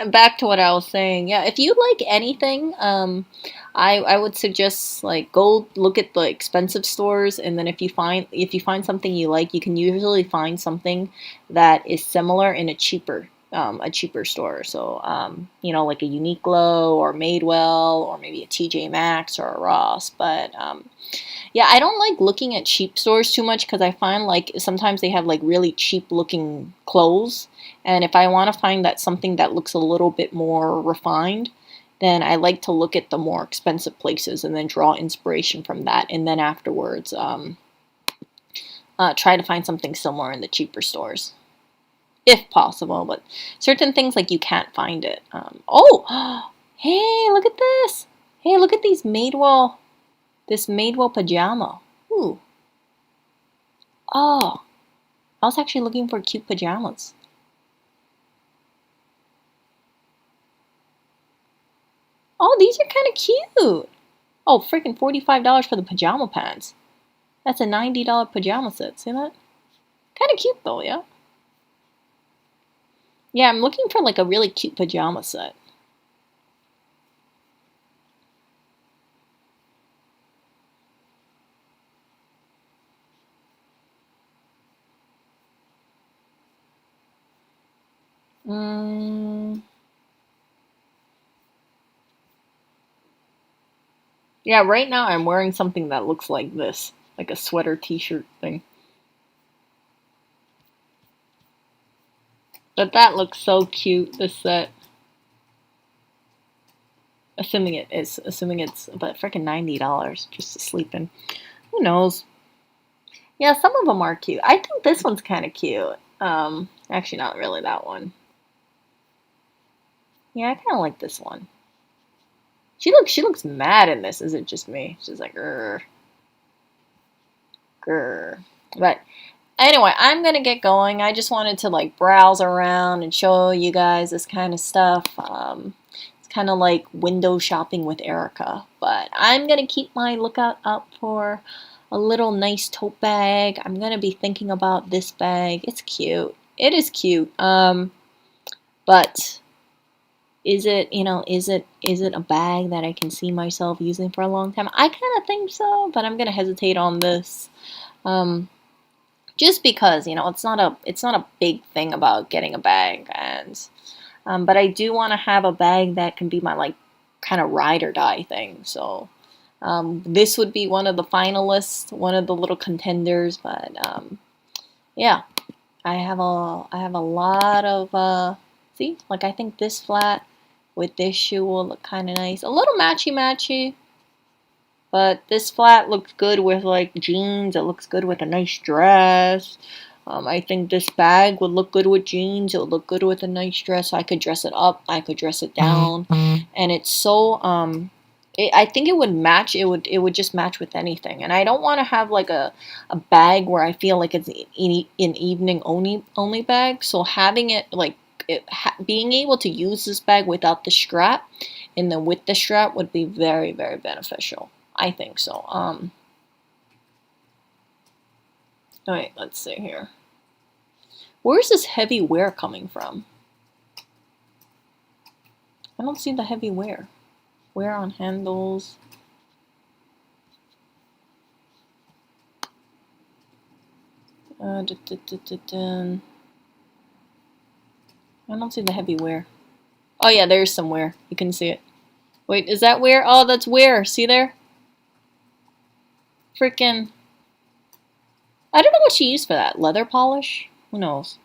back to what I was saying. Yeah, if you like anything, I would suggest like go look at the expensive stores, and then if you find something you like, you can usually find something that is similar in a cheaper store. So you know, like a Uniqlo or Madewell or maybe a TJ Maxx or a Ross. But yeah, I don't like looking at cheap stores too much because I find like sometimes they have like really cheap looking clothes. And if I want to find that something that looks a little bit more refined, then I like to look at the more expensive places and then draw inspiration from that. And then afterwards, try to find something similar in the cheaper stores, if possible. But certain things like you can't find it. Oh, hey, look at this. Hey, look at these Madewell. This Madewell pajama. Ooh. Oh, I was actually looking for cute pajamas. Oh, these are kind of cute. Oh, freaking $45 for the pajama pants. That's a $90 pajama set. See that? Kind of cute though, yeah? Yeah, I'm looking for like a really cute pajama set. Mm, yeah, right now I'm wearing something that looks like this, like a sweater t-shirt thing. But that looks so cute, this set. Assuming it's but freaking $90 just to sleep in. Who knows? Yeah, some of them are cute. I think this one's kind of cute. Actually, not really that one. Yeah, I kind of like this one. She looks mad in this. Is it just me? She's like, grr, grr. But anyway, I'm gonna get going. I just wanted to like browse around and show you guys this kind of stuff. It's kind of like window shopping with Erica. But I'm gonna keep my lookout up for a little nice tote bag. I'm gonna be thinking about this bag. It's cute. It is cute. But is it a bag that I can see myself using for a long time? I kind of think so, but I'm gonna hesitate on this. Um, just because it's not a big thing about getting a bag, and but I do want to have a bag that can be my like kind of ride or die thing. So this would be one of the finalists, one of the little contenders. But yeah, I have a lot of see, like I think this flat with this shoe will look kind of nice, a little matchy matchy. But this flat looks good with like jeans. It looks good with a nice dress. I think this bag would look good with jeans. It would look good with a nice dress. I could dress it up. I could dress it down. And it's so I think it would match. It would just match with anything. And I don't want to have like a bag where I feel like it's an evening only bag. So having it like being able to use this bag without the strap and then with the strap would be very, very beneficial. I think so. Alright, let's see here. Where's this heavy wear coming from? I don't see the heavy wear. Wear on handles. I don't see the heavy wear. Oh yeah, there's some wear. You can see it. Wait, is that wear? Oh, that's wear. See there? Freaking. I don't know what she used for that. Leather polish? Who knows?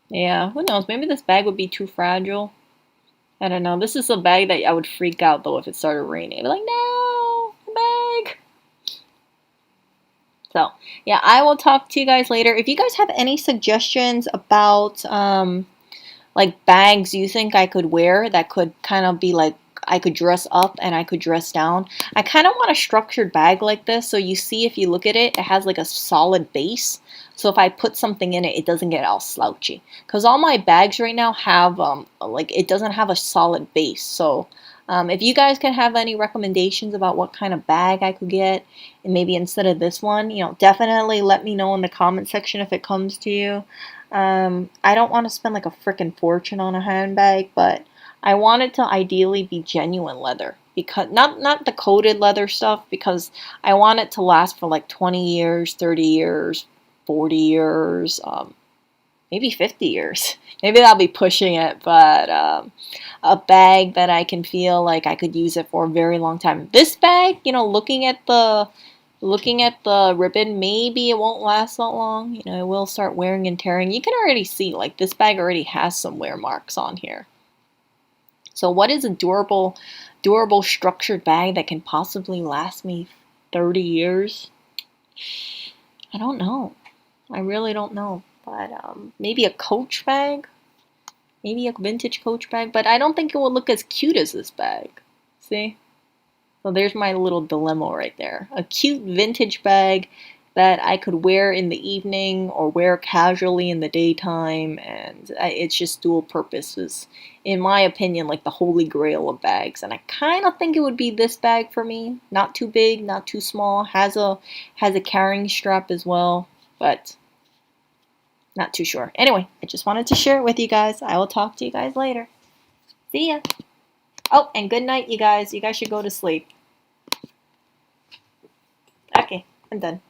Yeah, who knows? Maybe this bag would be too fragile. I don't know. This is a bag that I would freak out though if it started raining. I'd be like, no, bag. So, yeah, I will talk to you guys later. If you guys have any suggestions about like bags you think I could wear that could kind of be like I could dress up and I could dress down. I kind of want a structured bag like this. So you see if you look at it, it has like a solid base. So if I put something in it, it doesn't get all slouchy. Because all my bags right now have like it doesn't have a solid base. So if you guys can have any recommendations about what kind of bag I could get, and maybe instead of this one, you know, definitely let me know in the comment section if it comes to you. I don't want to spend like a freaking fortune on a handbag, but I want it to ideally be genuine leather, because not the coated leather stuff, because I want it to last for like 20 years, 30 years, 40 years, maybe 50 years. Maybe I'll be pushing it, but a bag that I can feel like I could use it for a very long time. This bag, you know, looking at the ribbon, maybe it won't last that long. You know, it will start wearing and tearing. You can already see, like, this bag already has some wear marks on here. So what is a durable structured bag that can possibly last me 30 years? I don't know. I really don't know. But maybe a Coach bag? Maybe a vintage Coach bag? But I don't think it will look as cute as this bag. See? So there's my little dilemma right there. A cute vintage bag that I could wear in the evening or wear casually in the daytime, and it's just dual purposes. In my opinion, like the holy grail of bags. And I kind of think it would be this bag for me. Not too big, not too small. Has a carrying strap as well, but not too sure. Anyway, I just wanted to share it with you guys. I will talk to you guys later. See ya. Oh, and good night, you guys. You guys should go to sleep. Okay, I'm done.